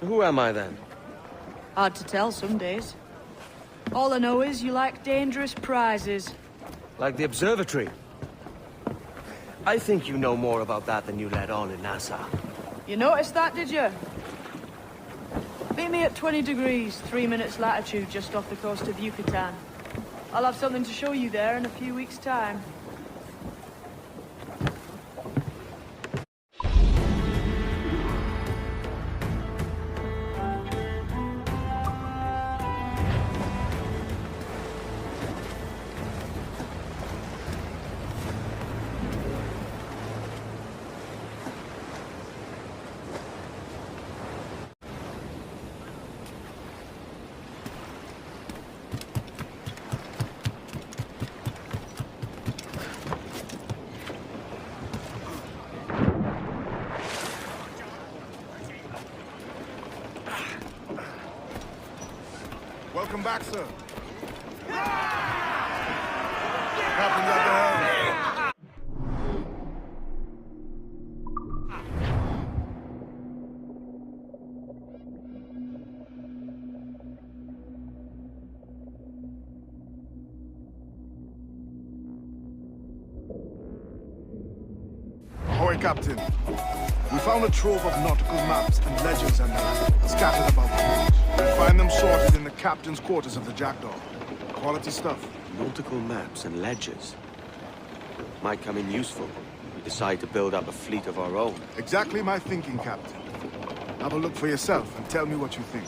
Who am I then?
Hard to tell some days. All I know is you like dangerous prizes.
Like the Observatory. I think you know more about that than you let on in Nassau.
You noticed that, did you? Meet me at 20 degrees, 3 minutes latitude just off the coast of Yucatan. I'll have something to show you there in a few weeks' time.
Welcome back, sir. Captain's at the helm. Ahoy, Captain. We found a trove of nautical maps and legends and scattered about the village. You'll find them sorted in the captain's quarters of the Jackdaw. Quality stuff.
Nautical maps and ledgers. Might come in useful. We decide to build up a fleet of our own.
Exactly my thinking, Captain. Have a look for yourself and tell me what you think.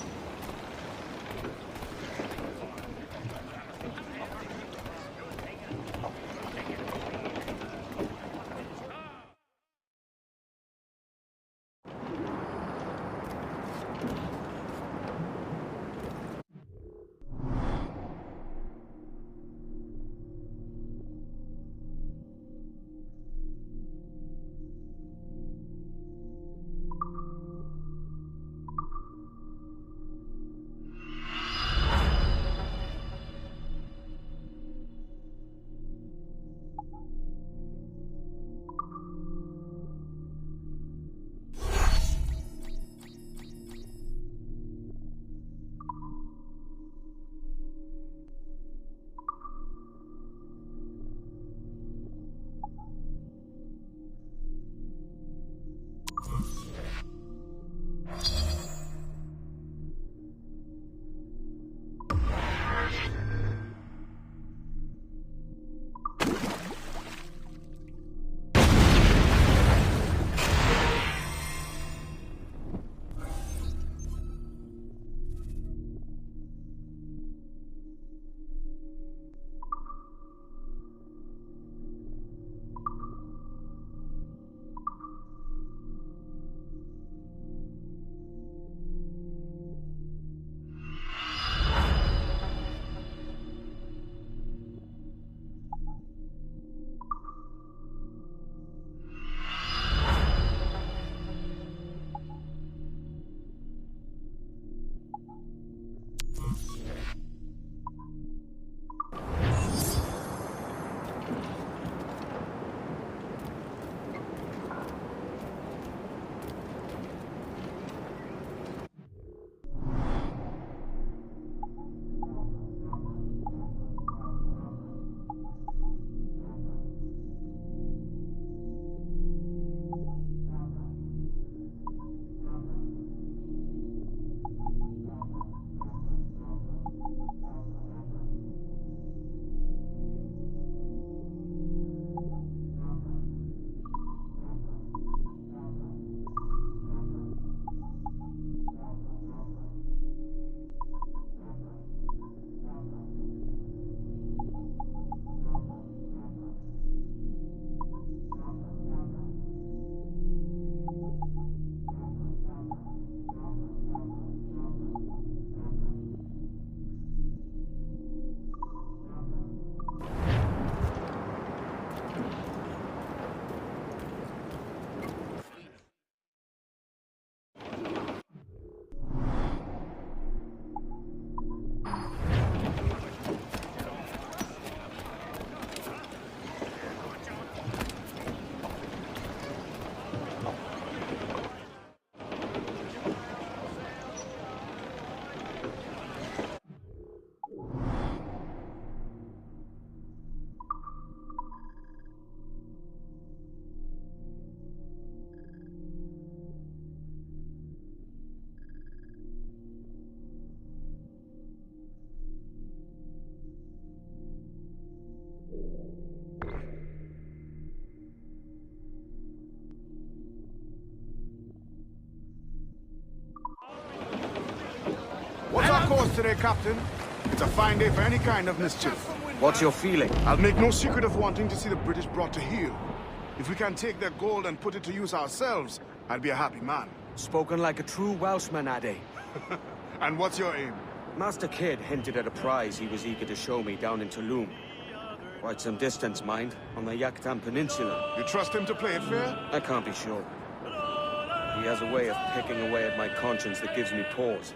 What's our course today, Captain? It's a fine day for any kind of mischief.
What's your feeling?
I'll make no secret of wanting to see the British brought to heel. If we can take their gold and put it to use ourselves, I'd be a happy man.
Spoken like a true Welshman, Ade.
And what's your aim?
Master Kidd hinted at a prize he was eager to show me down in Tulum. Quite some distance, mind, on the Haytham Peninsula.
You trust him to play it fair?
I can't be sure. He has a way of picking away at my conscience that gives me pause.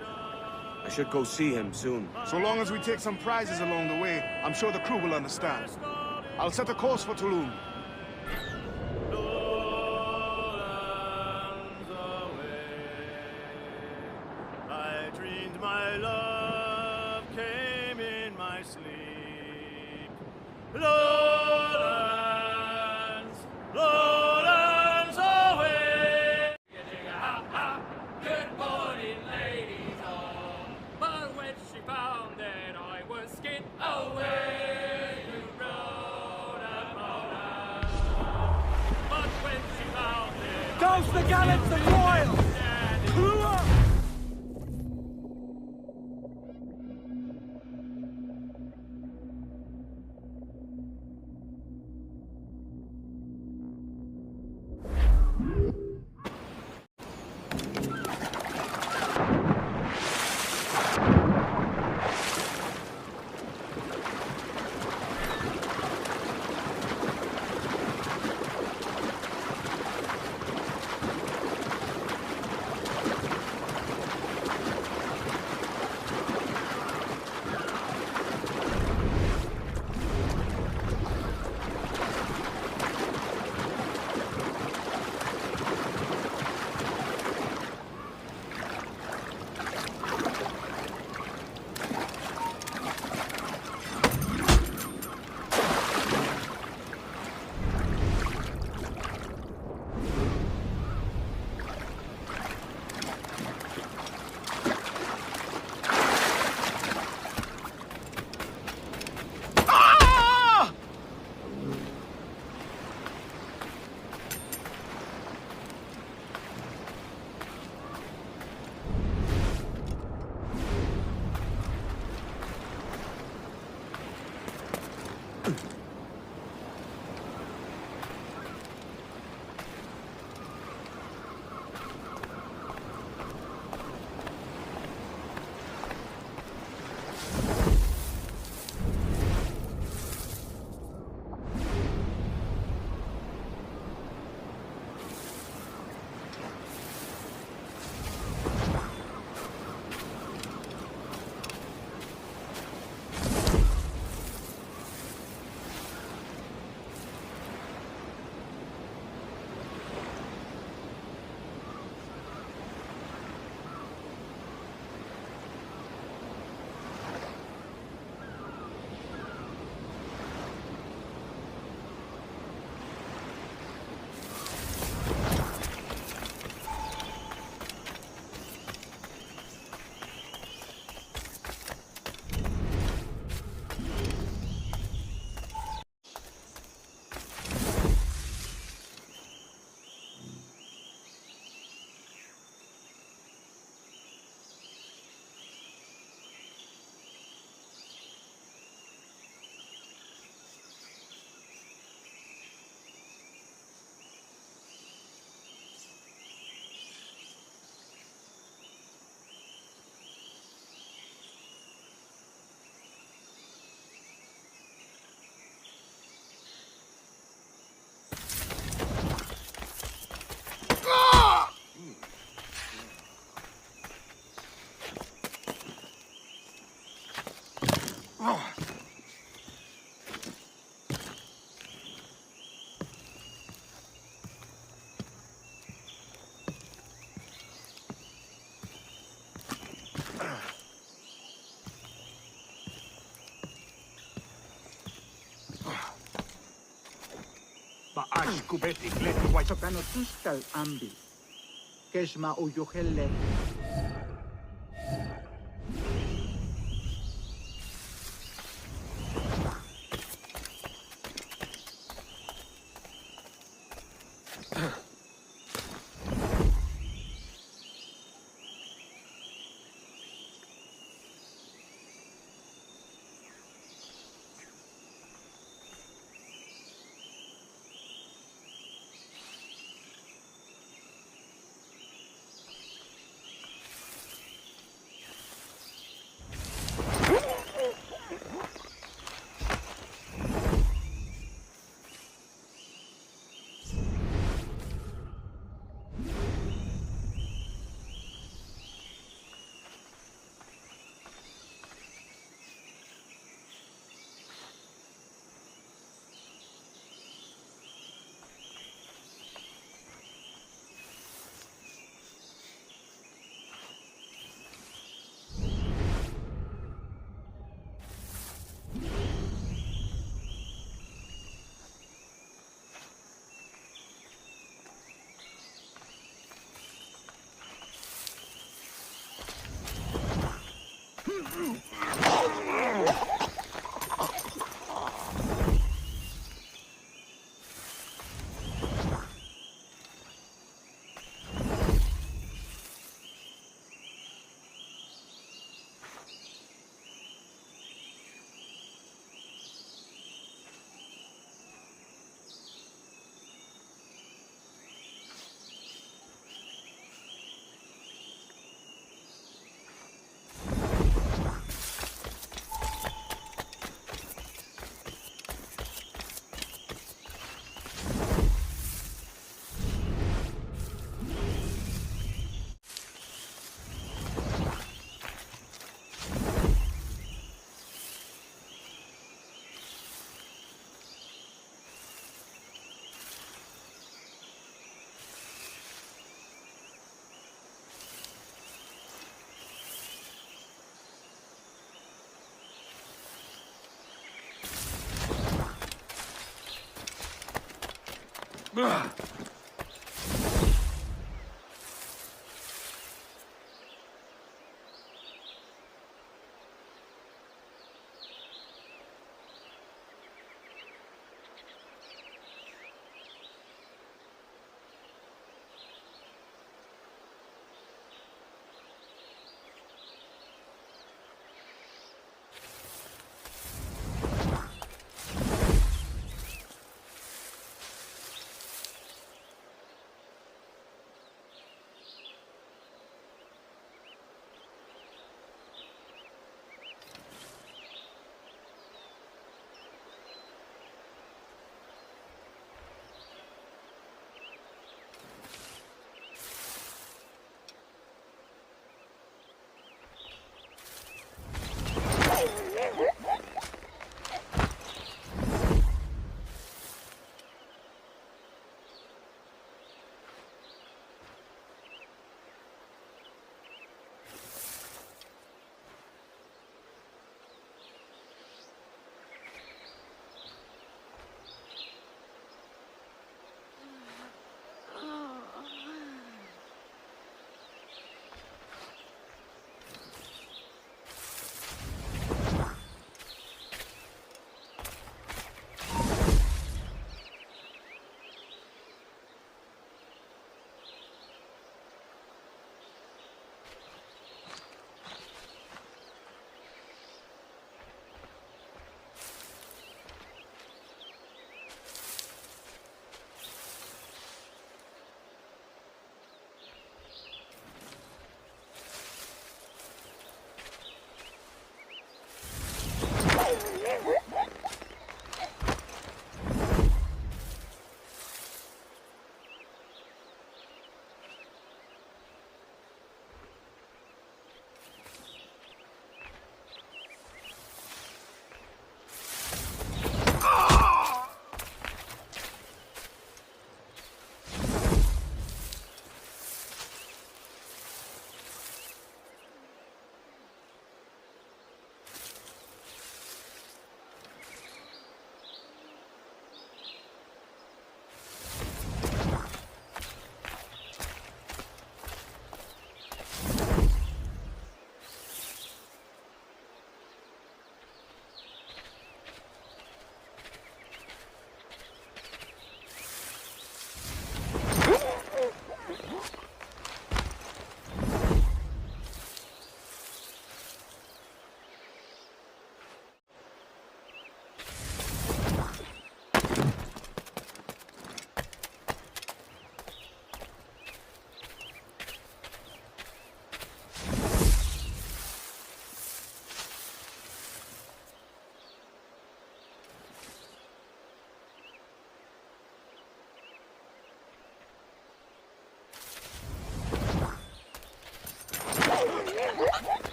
I should go see him soon. So long as we take some prizes along the way, I'm sure the crew will understand. I'll set a course for Tulum.
I dreamed my love came in my sleep. Lowlands, lowlands away. Good morning, ladies all. But when she found that I was skinned away, you rode upon us. But when she found that
Toast the gallants and royals! Crew up!
Ba'ash kubeti gleti waitokano tuskal ambi. Keshma uyuhelle.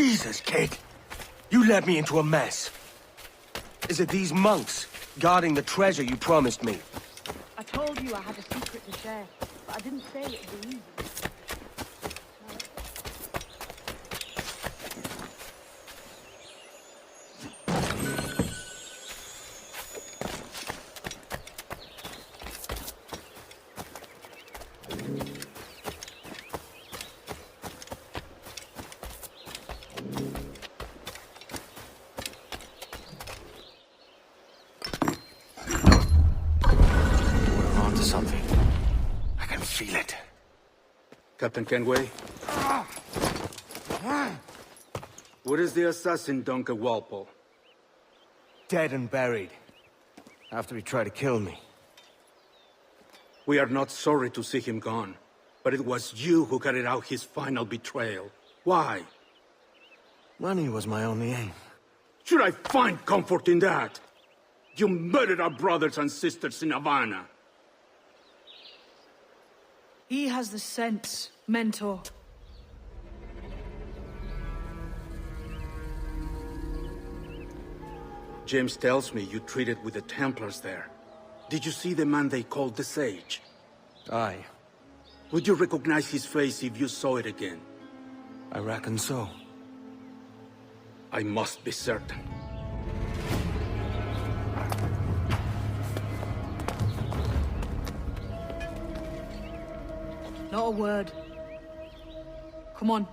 Jesus, kid. You led me into a mess. Is it these monks guarding the treasure you promised me?
I told you I had a secret to share, but I didn't say it'd be easy.
Captain Kenway? Where is the assassin, Duncan Walpole?
Dead and buried. After he tried to kill me.
We are not sorry to see him gone, but it was you who carried out his final betrayal. Why?
Money was my only aim.
Should I find comfort in that? You murdered our brothers and sisters in Havana.
He has the sense, Mentor.
James tells me you treated with the Templars there. Did you see the man they called the Sage?
Aye.
Would you recognize his face if you saw it again?
I reckon so.
I must be certain.
Not a word. Come on.